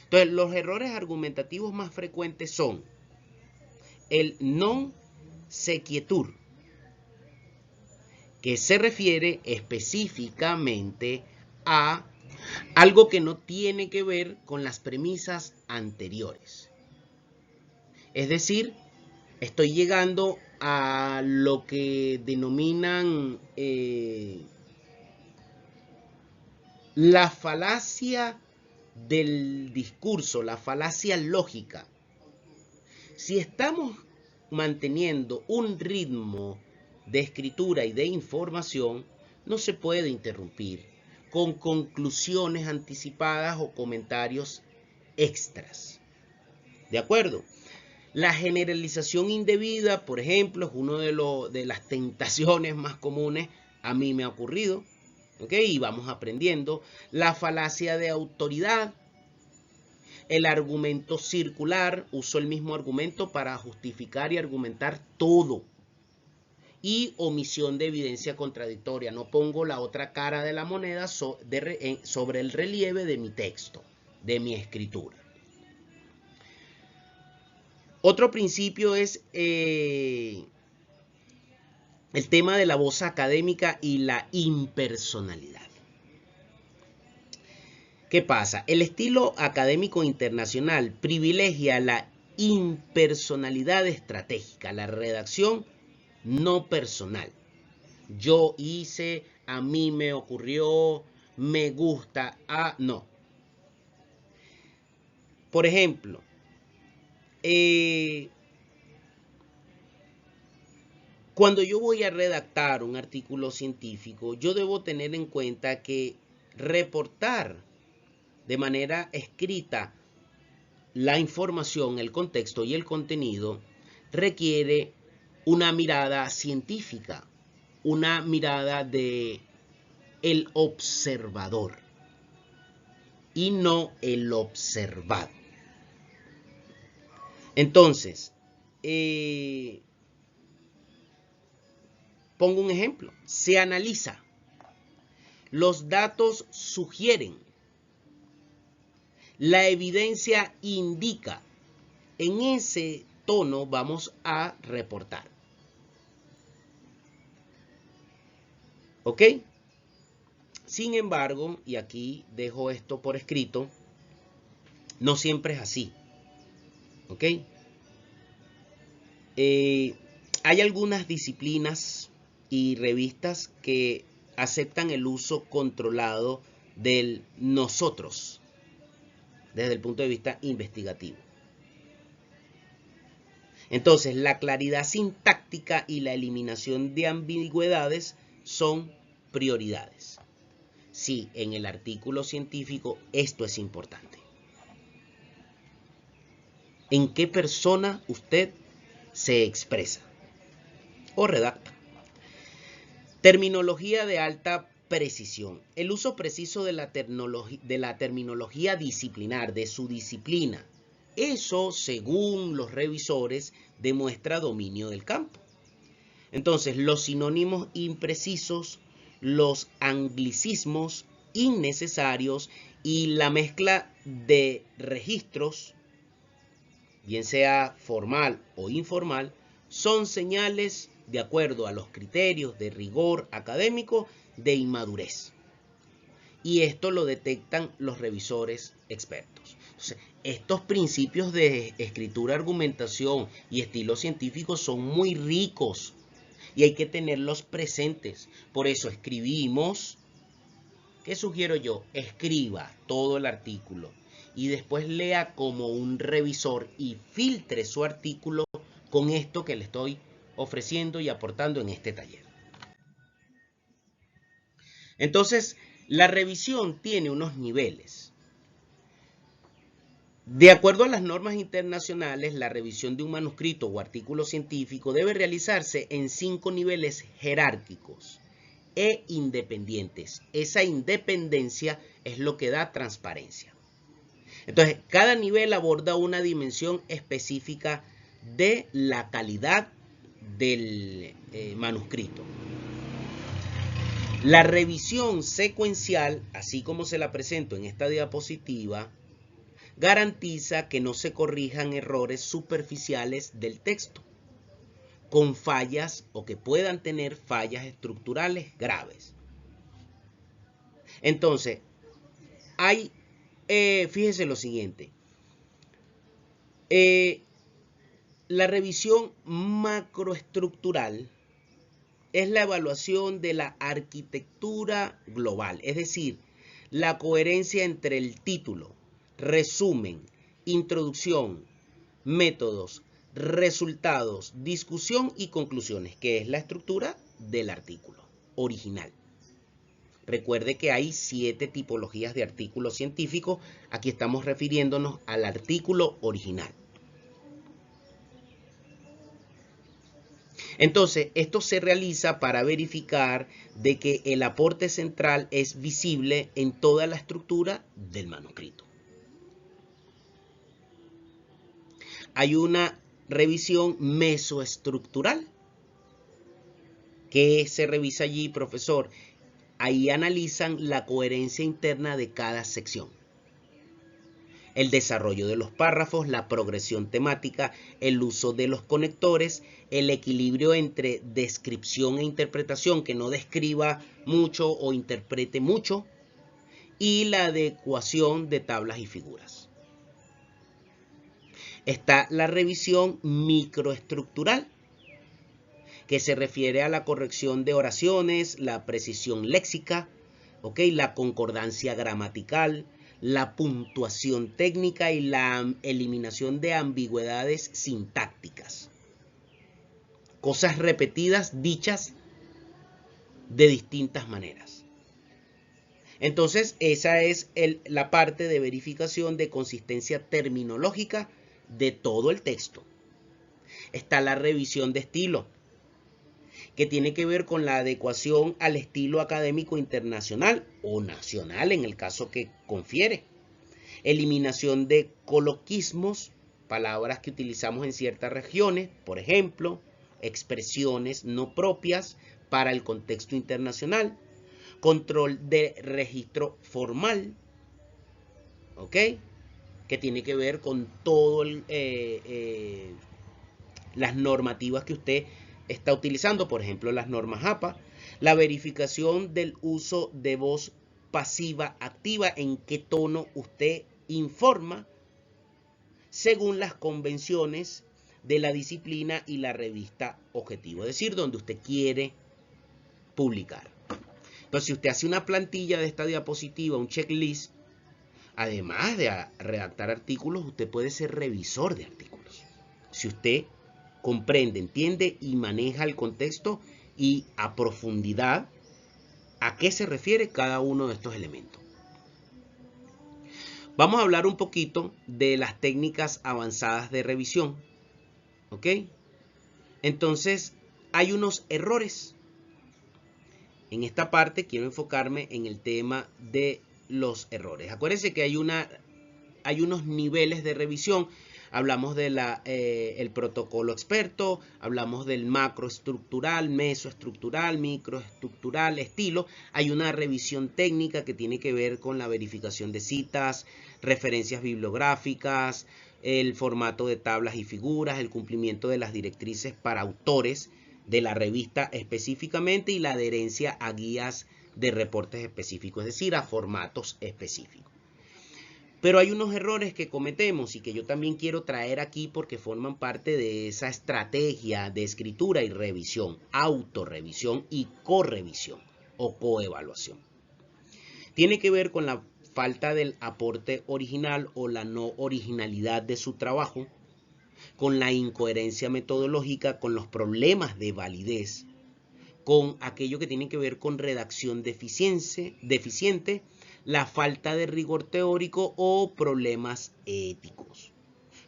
Entonces, los errores argumentativos más frecuentes son el non sequitur, que se refiere específicamente a algo que no tiene que ver con las premisas anteriores. Es decir, estoy llegando a lo que denominan la falacia del discurso, la falacia lógica. Si estamos manteniendo un ritmo de escritura y de información, no se puede interrumpir con conclusiones anticipadas o comentarios extras. ¿De acuerdo? La generalización indebida, por ejemplo, es una de las tentaciones más comunes. A mí me ha ocurrido, ¿ok? Y vamos aprendiendo. La falacia de autoridad. El argumento circular. Uso el mismo argumento para justificar y argumentar todo. Y omisión de evidencia contradictoria. No pongo la otra cara de la moneda sobre el relieve de mi texto, de mi escritura. Otro principio es el tema de la voz académica y la impersonalidad. ¿Qué pasa? El estilo académico internacional privilegia la impersonalidad estratégica, la redacción no personal. Yo hice, a mí me ocurrió, me gusta, no. Por ejemplo, cuando yo voy a redactar un artículo científico, yo debo tener en cuenta que reportar de manera escrita la información, el contexto y el contenido requiere una mirada científica, una mirada de el observador y no el observado. Entonces, pongo un ejemplo. Se analiza. Los datos sugieren. La evidencia indica. En ese tono vamos a reportar. ¿Ok? Sin embargo, y aquí dejo esto por escrito, no siempre es así. ¿Ok? Hay algunas disciplinas y revistas que aceptan el uso controlado del nosotros desde el punto de vista investigativo. Entonces, la claridad sintáctica y la eliminación de ambigüedades son prioridades. Sí, en el artículo científico esto es importante. ¿En qué persona usted se expresa o redacta? Terminología de alta precisión. El uso preciso de la terminología disciplinar, de su disciplina. Eso, según los revisores, demuestra dominio del campo. Entonces, los sinónimos imprecisos, los anglicismos innecesarios y la mezcla de registros, bien sea formal o informal, son señales, de acuerdo a los criterios de rigor académico, de inmadurez. Y esto lo detectan los revisores expertos. Entonces, estos principios de escritura, argumentación y estilo científico son muy ricos y hay que tenerlos presentes. Por eso escribimos. ¿Qué sugiero yo? Escriba todo el artículo y después lea como un revisor y filtre su artículo con esto que le estoy ofreciendo y aportando en este taller. Entonces, La revisión tiene unos niveles. De acuerdo a las normas internacionales, la revisión de un manuscrito o artículo científico debe realizarse en 5 niveles jerárquicos e independientes. Esa independencia es lo que da transparencia. Entonces, cada nivel aborda una dimensión específica de la calidad del manuscrito. La revisión secuencial, así como se la presento en esta diapositiva, garantiza que no se corrijan errores superficiales del texto, con fallas o que puedan tener fallas estructurales graves. Entonces, fíjese lo siguiente, la revisión macroestructural es la evaluación de la arquitectura global, es decir, la coherencia entre el título, resumen, introducción, métodos, resultados, discusión y conclusiones, que es la estructura del artículo original. Recuerde que hay 7 tipologías de artículos científicos. Aquí estamos refiriéndonos al artículo original. Entonces, esto se realiza para verificar de que el aporte central es visible en toda la estructura del manuscrito. Hay una revisión mesoestructural. ¿Qué se revisa allí, profesor? Ahí analizan la coherencia interna de cada sección. El desarrollo de los párrafos, la progresión temática, el uso de los conectores, el equilibrio entre descripción e interpretación, que no describa mucho o interprete mucho, y la adecuación de tablas y figuras. Está la revisión microestructural, que se refiere a la corrección de oraciones, la precisión léxica, la concordancia gramatical, la puntuación técnica y la eliminación de ambigüedades sintácticas. Cosas repetidas, dichas de distintas maneras. Entonces, esa es la parte de verificación de consistencia terminológica de todo el texto. Está la revisión de estilo, que tiene que ver con la adecuación al estilo académico internacional o nacional en el caso que confiere. Eliminación de coloquismos, palabras que utilizamos en ciertas regiones, por ejemplo, expresiones no propias para el contexto internacional. Control de registro formal, que tiene que ver con todo las normativas que usted está utilizando, por ejemplo, las normas APA, la verificación del uso de voz pasiva activa, en qué tono usted informa, según las convenciones de la disciplina y la revista objetivo, es decir, donde usted quiere publicar. Entonces, si usted hace una plantilla de esta diapositiva, un checklist, además de redactar artículos, usted puede ser revisor de artículos. Si usted comprende, entiende y maneja el contexto y a profundidad a qué se refiere cada uno de estos elementos. Vamos a hablar un poquito de las técnicas avanzadas de revisión. Entonces, hay unos errores. En esta parte quiero enfocarme en el tema de los errores. Acuérdense que hay unos niveles de revisión. Hablamos de el protocolo experto, hablamos del macroestructural, mesoestructural, microestructural, estilo. Hay una revisión técnica que tiene que ver con la verificación de citas, referencias bibliográficas, el formato de tablas y figuras, el cumplimiento de las directrices para autores de la revista específicamente y la adherencia a guías de reportes específicos, es decir, a formatos específicos. Pero hay unos errores que cometemos y que yo también quiero traer aquí porque forman parte de esa estrategia de escritura y revisión, autorrevisión y correvisión o coevaluación. Tiene que ver con la falta del aporte original o la no originalidad de su trabajo, con la incoherencia metodológica, con los problemas de validez, con aquello que tiene que ver con redacción deficiente, la falta de rigor teórico o problemas éticos.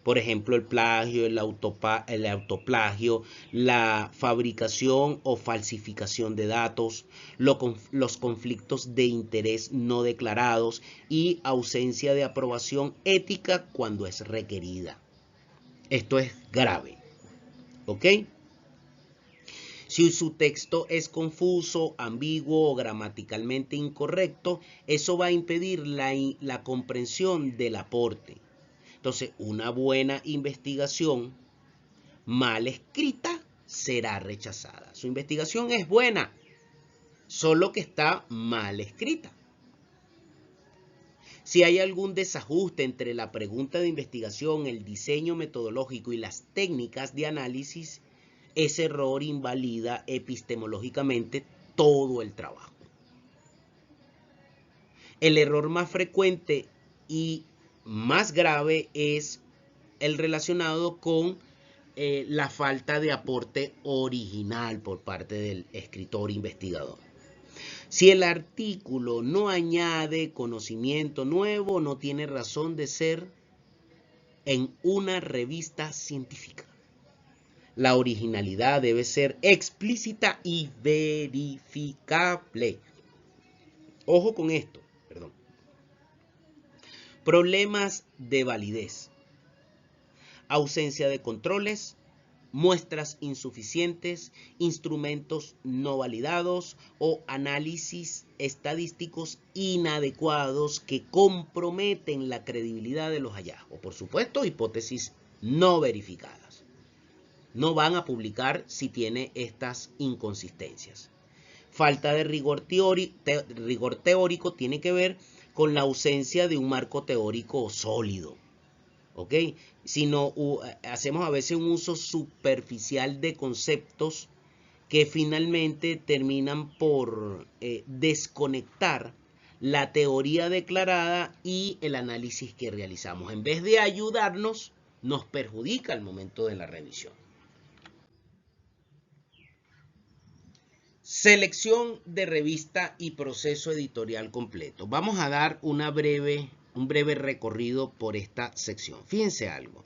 Por ejemplo, el plagio, el autoplagio, la fabricación o falsificación de datos, los conflictos de interés no declarados y ausencia de aprobación ética cuando es requerida. Esto es grave, ¿ok? Si su texto es confuso, ambiguo o gramaticalmente incorrecto, eso va a impedir la comprensión del aporte. Entonces, una buena investigación mal escrita será rechazada. Su investigación es buena, solo que está mal escrita. Si hay algún desajuste entre la pregunta de investigación, el diseño metodológico y las técnicas de análisis, ese error invalida epistemológicamente todo el trabajo. El error más frecuente y más grave es el relacionado con la falta de aporte original por parte del escritor investigador. Si el artículo no añade conocimiento nuevo, no tiene razón de ser en una revista científica. La originalidad debe ser explícita y verificable. Ojo con esto, perdón. Problemas de validez. Ausencia de controles, muestras insuficientes, instrumentos no validados o análisis estadísticos inadecuados que comprometen la credibilidad de los hallazgos. Por supuesto, hipótesis no verificadas. No van a publicar si tiene estas inconsistencias. Falta de rigor teórico tiene que ver con la ausencia de un marco teórico sólido. ¿Ok? Sino hacemos a veces un uso superficial de conceptos que finalmente terminan por desconectar la teoría declarada y el análisis que realizamos. En vez de ayudarnos, nos perjudica al momento de la revisión. Selección de revista y proceso editorial completo. Vamos a dar un breve recorrido por esta sección. Fíjense algo.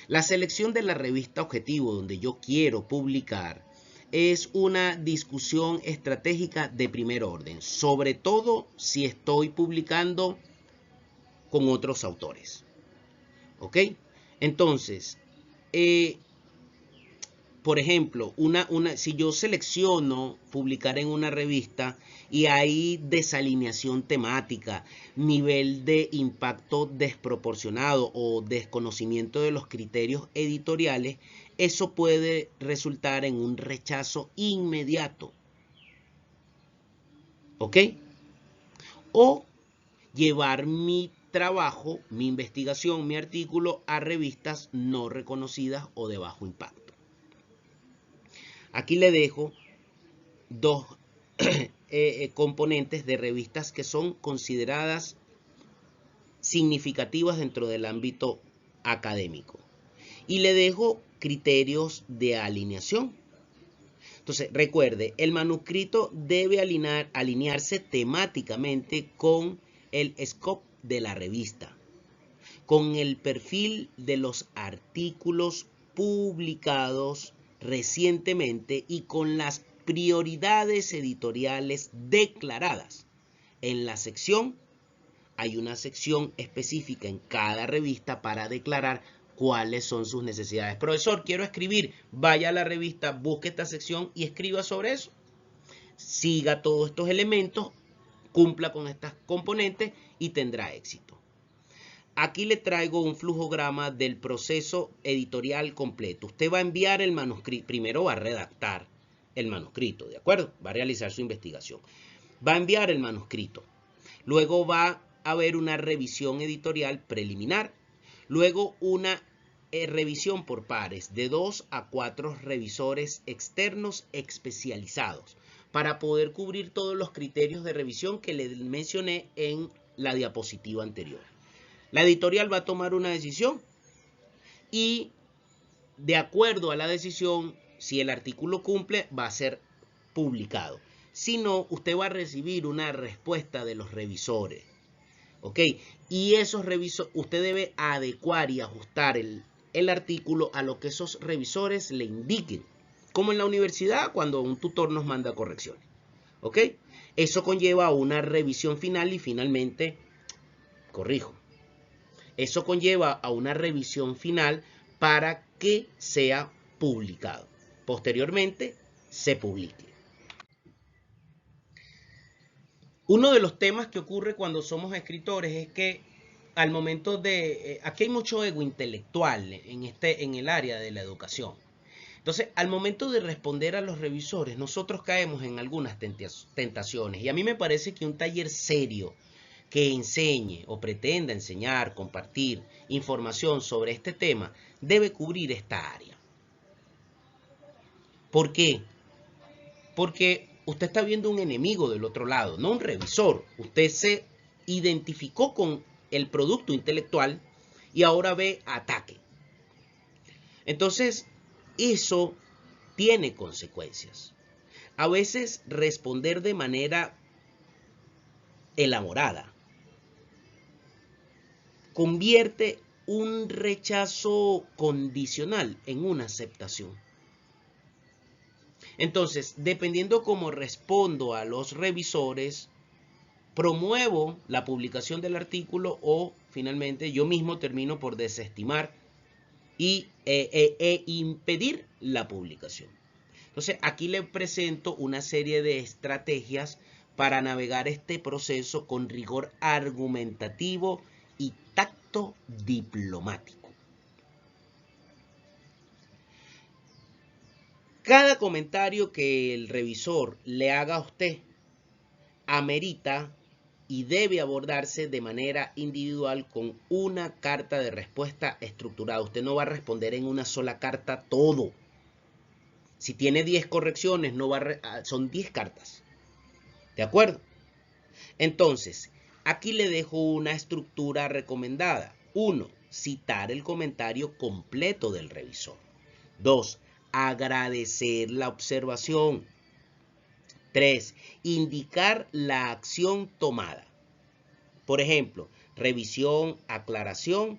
La selección de la revista objetivo donde yo quiero publicar es una discusión estratégica de primer orden, sobre todo si estoy publicando con otros autores. ¿Ok? Entonces, por ejemplo, si yo selecciono publicar en una revista y hay desalineación temática, nivel de impacto desproporcionado o desconocimiento de los criterios editoriales, eso puede resultar en un rechazo inmediato. ¿Ok? O llevar mi trabajo, mi investigación, mi artículo a revistas no reconocidas o de bajo impacto. Aquí le dejo dos componentes de revistas que son consideradas significativas dentro del ámbito académico. Y le dejo criterios de alineación. Entonces, recuerde, el manuscrito debe alinearse temáticamente con el scope de la revista, con el perfil de los artículos publicados recientemente y con las prioridades editoriales declaradas. En la sección, hay una sección específica en cada revista para declarar cuáles son sus necesidades. Profesor, quiero escribir, vaya a la revista, busque esta sección y escriba sobre eso. Siga todos estos elementos, cumpla con estas componentes y tendrá éxito. Aquí le traigo un flujograma del proceso editorial completo. Usted va a enviar el manuscrito, primero va a redactar el manuscrito, ¿de acuerdo? Va a realizar su investigación. Va a enviar el manuscrito. Luego va a haber una revisión editorial preliminar. Luego una revisión por pares de 2 a 4 revisores externos especializados para poder cubrir todos los criterios de revisión que les mencioné en la diapositiva anterior. La editorial va a tomar una decisión y de acuerdo a la decisión, si el artículo cumple, va a ser publicado. Si no, usted va a recibir una respuesta de los revisores. ¿Ok? Y esos revisores, usted debe adecuar y ajustar el artículo a lo que esos revisores le indiquen. Como en la universidad cuando un tutor nos manda correcciones. ¿Ok? Eso conlleva una revisión final y finalmente, corrijo, eso conlleva a una revisión final para que sea publicado. Posteriormente, se publique. Uno de los temas que ocurre cuando somos escritores es que al momento de... aquí hay mucho ego intelectual en el área de la educación. Entonces, al momento de responder a los revisores, nosotros caemos en algunas tentaciones. Y a mí me parece que un taller serio que enseñe o pretenda enseñar, compartir información sobre este tema, debe cubrir esta área. ¿Por qué? Porque usted está viendo un enemigo del otro lado, no un revisor. Usted se identificó con el producto intelectual y ahora ve ataque. Entonces, eso tiene consecuencias. A veces responder de manera elaborada convierte un rechazo condicional en una aceptación. Entonces, dependiendo cómo respondo a los revisores, promuevo la publicación del artículo o finalmente yo mismo termino por desestimar e impedir la publicación. Entonces, aquí le presento una serie de estrategias para navegar este proceso con rigor argumentativo y tacto diplomático. Cada comentario que el revisor le haga a usted amerita y debe abordarse de manera individual con una carta de respuesta estructurada. Usted no va a responder en una sola carta todo. Si tiene 10 correcciones, no va son 10 cartas. ¿De acuerdo? Entonces, aquí le dejo una estructura recomendada. 1. Citar el comentario completo del revisor. 2. Agradecer la observación. 3. Indicar la acción tomada. Por ejemplo, revisión, aclaración,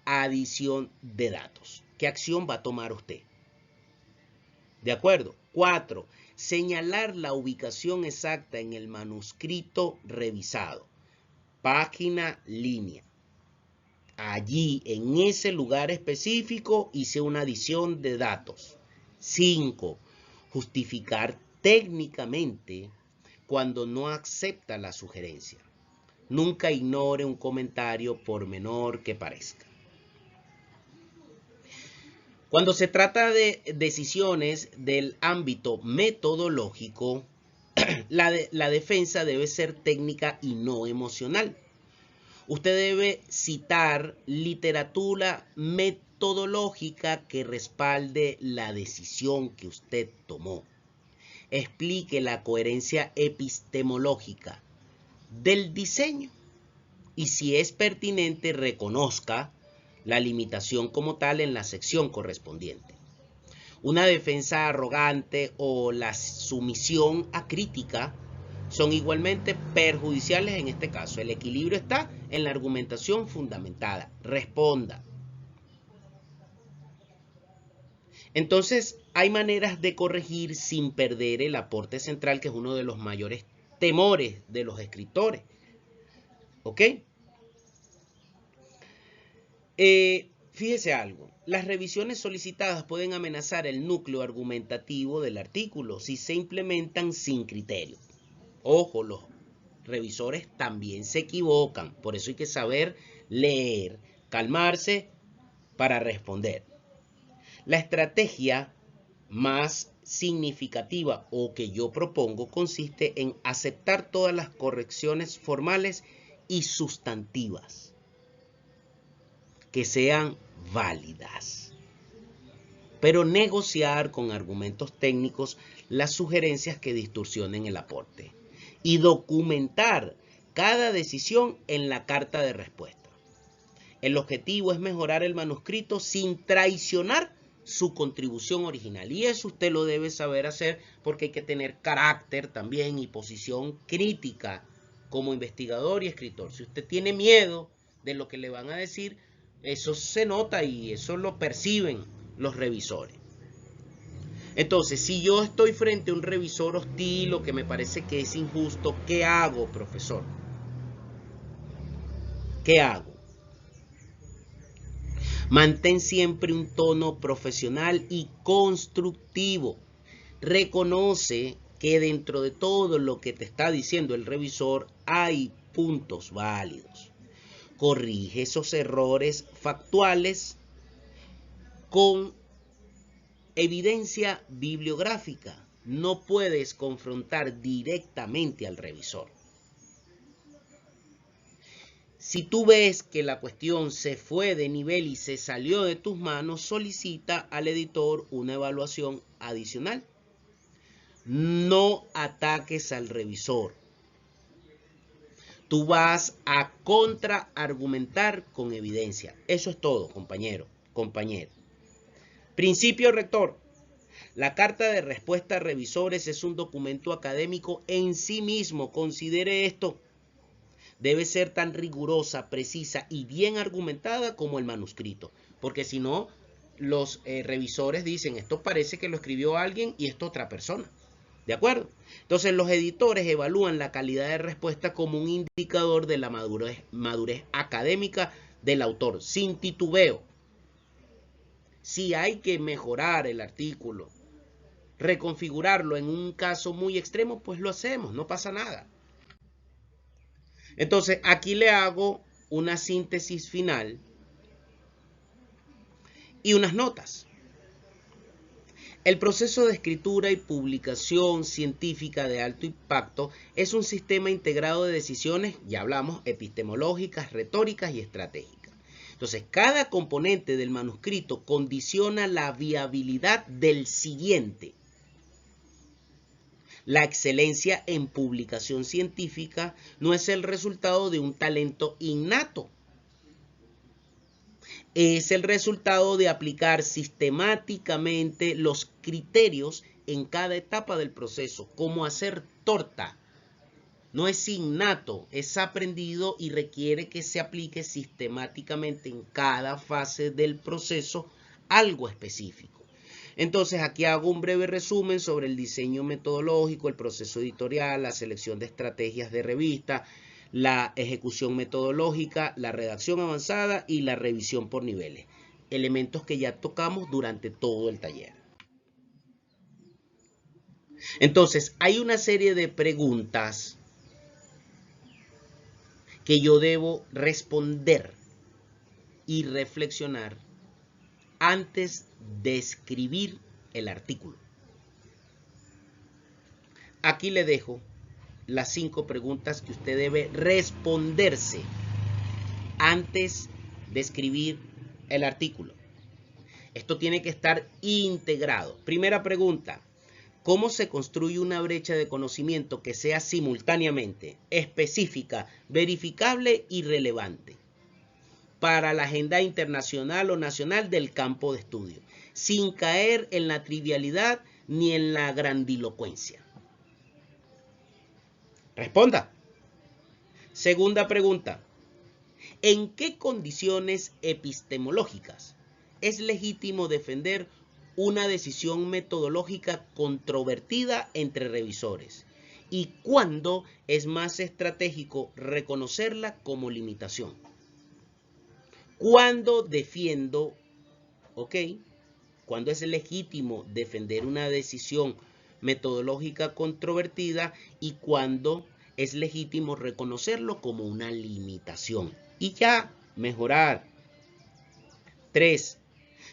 adición de datos. ¿Qué acción va a tomar usted? ¿De acuerdo? 4. Señalar la ubicación exacta en el manuscrito revisado. Página, línea. Allí, en ese lugar específico, hice una adición de datos. 5. Justificar técnicamente cuando no acepta la sugerencia. Nunca ignore un comentario por menor que parezca. Cuando se trata de decisiones del ámbito metodológico, la defensa debe ser técnica y no emocional. Usted debe citar literatura metodológica que respalde la decisión que usted tomó. Explique la coherencia epistemológica del diseño y si es pertinente reconozca la limitación como tal en la sección correspondiente. Una defensa arrogante o la sumisión a crítica son igualmente perjudiciales en este caso. El equilibrio está en la argumentación fundamentada. Responda. Entonces, hay maneras de corregir sin perder el aporte central, que es uno de los mayores temores de los escritores. ¿Ok? Fíjese algo. Las revisiones solicitadas pueden amenazar el núcleo argumentativo del artículo si se implementan sin criterio. Ojo, los revisores también se equivocan. Por eso hay que saber leer, calmarse para responder. La estrategia más significativa o que yo propongo consiste en aceptar todas las correcciones formales y sustantivas que sean válidas, pero negociar con argumentos técnicos las sugerencias que distorsionen el aporte y documentar cada decisión en la carta de respuesta. El objetivo es mejorar el manuscrito sin traicionar su contribución original. Y eso usted lo debe saber hacer porque hay que tener carácter también y posición crítica como investigador y escritor. Si usted tiene miedo de lo que le van a decir, eso se nota y eso lo perciben los revisores. Entonces, si yo estoy frente a un revisor hostil o que me parece que es injusto, ¿qué hago, profesor? ¿Qué hago? Mantén siempre un tono profesional y constructivo. Reconoce que dentro de todo lo que te está diciendo el revisor hay puntos válidos. Corrige esos errores factuales con evidencia bibliográfica. No puedes confrontar directamente al revisor. Si tú ves que la cuestión se fue de nivel y se salió de tus manos, solicita al editor una evaluación adicional. No ataques al revisor. Tú vas a contraargumentar con evidencia. Eso es todo, compañero, compañera. Principio rector. La carta de respuesta a revisores es un documento académico en sí mismo. Considere esto. Debe ser tan rigurosa, precisa y bien argumentada como el manuscrito. Porque si no, los revisores dicen, esto parece que lo escribió alguien y esto otra persona. ¿De acuerdo? Entonces los editores evalúan la calidad de respuesta como un indicador de la madurez académica del autor, sin titubeo. Si hay que mejorar el artículo, reconfigurarlo en un caso muy extremo, pues lo hacemos, no pasa nada. Entonces, aquí le hago una síntesis final y unas notas. El proceso de escritura y publicación científica de alto impacto es un sistema integrado de decisiones, ya hablamos, epistemológicas, retóricas y estratégicas. Entonces, cada componente del manuscrito condiciona la viabilidad del siguiente. La excelencia en publicación científica no es el resultado de un talento innato. Es el resultado de aplicar sistemáticamente los criterios en cada etapa del proceso, como hacer torta. No es innato, es aprendido y requiere que se aplique sistemáticamente en cada fase del proceso algo específico. Entonces aquí hago un breve resumen sobre el diseño metodológico, el proceso editorial, la selección de estrategias de revista, la ejecución metodológica, la redacción avanzada y la revisión por niveles. Elementos que ya tocamos durante todo el taller. Entonces hay una serie de preguntas que yo debo responder y reflexionar antes de escribir el artículo. Aquí le dejo las 5 preguntas que usted debe responderse antes de escribir el artículo. Esto tiene que estar integrado. Primera pregunta: ¿cómo se construye una brecha de conocimiento que sea simultáneamente específica, verificable y relevante para la agenda internacional o nacional del campo de estudio, sin caer en la trivialidad ni en la grandilocuencia? Responda. Segunda pregunta: ¿en qué condiciones epistemológicas es legítimo defender una decisión metodológica controvertida entre revisores? ¿Y cuándo es más estratégico reconocerla como limitación? ¿Cuándo defiendo, cuándo es legítimo defender una decisión metodológica controvertida y cuándo es legítimo reconocerlo como una limitación? Y ya, mejorar. 3.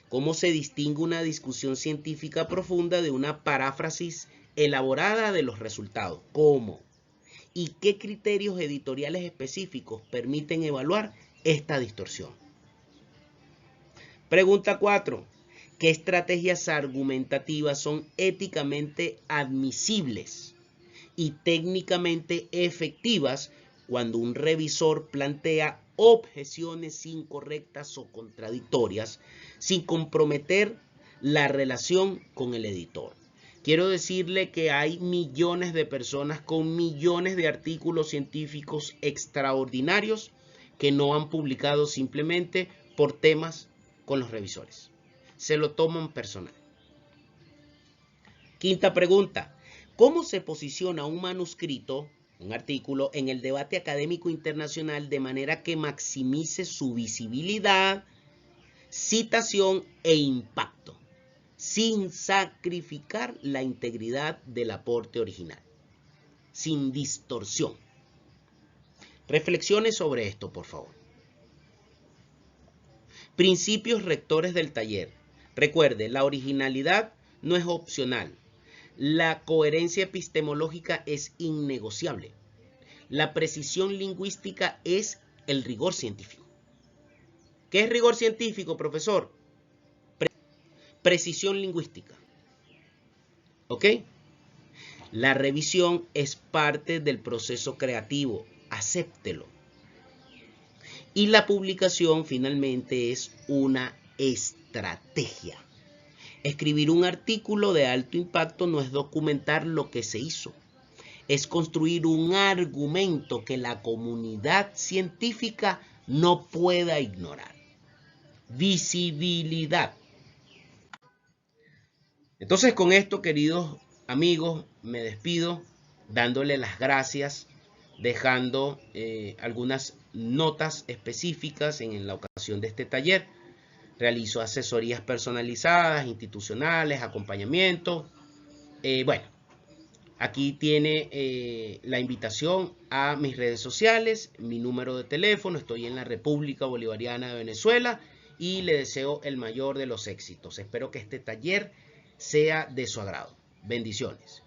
¿Cómo se distingue una discusión científica profunda de una paráfrasis elaborada de los resultados? ¿Cómo? ¿Y qué criterios editoriales específicos permiten evaluar esta distorsión? Pregunta 4. ¿Qué estrategias argumentativas son éticamente admisibles y técnicamente efectivas cuando un revisor plantea objeciones incorrectas o contradictorias sin comprometer la relación con el editor. Quiero decirle que hay millones de personas con millones de artículos científicos extraordinarios que no han publicado simplemente por temas con los revisores. Se lo toman personal. Quinta pregunta. ¿Cómo se posiciona un manuscrito, un artículo, en el debate académico internacional de manera que maximice su visibilidad, citación e impacto, sin sacrificar la integridad del aporte original, sin distorsión? Reflexione sobre esto, por favor. Principios rectores del taller. Recuerde, la originalidad no es opcional. La coherencia epistemológica es innegociable. La precisión lingüística es el rigor científico. ¿Qué es rigor científico, profesor? Precisión lingüística. ¿Ok? La revisión es parte del proceso creativo. Acéptelo. Y la publicación finalmente es una estrategia. Escribir un artículo de alto impacto no es documentar lo que se hizo. Es construir un argumento que la comunidad científica no pueda ignorar. Visibilidad. Entonces, con esto, queridos amigos, me despido dándole las gracias, dejando algunas notas específicas en la ocasión de este taller. Realizo asesorías personalizadas, institucionales, acompañamiento. Bueno, aquí tiene la invitación a mis redes sociales, mi número de teléfono. Estoy en la República Bolivariana de Venezuela y le deseo el mayor de los éxitos. Espero que este taller sea de su agrado. Bendiciones.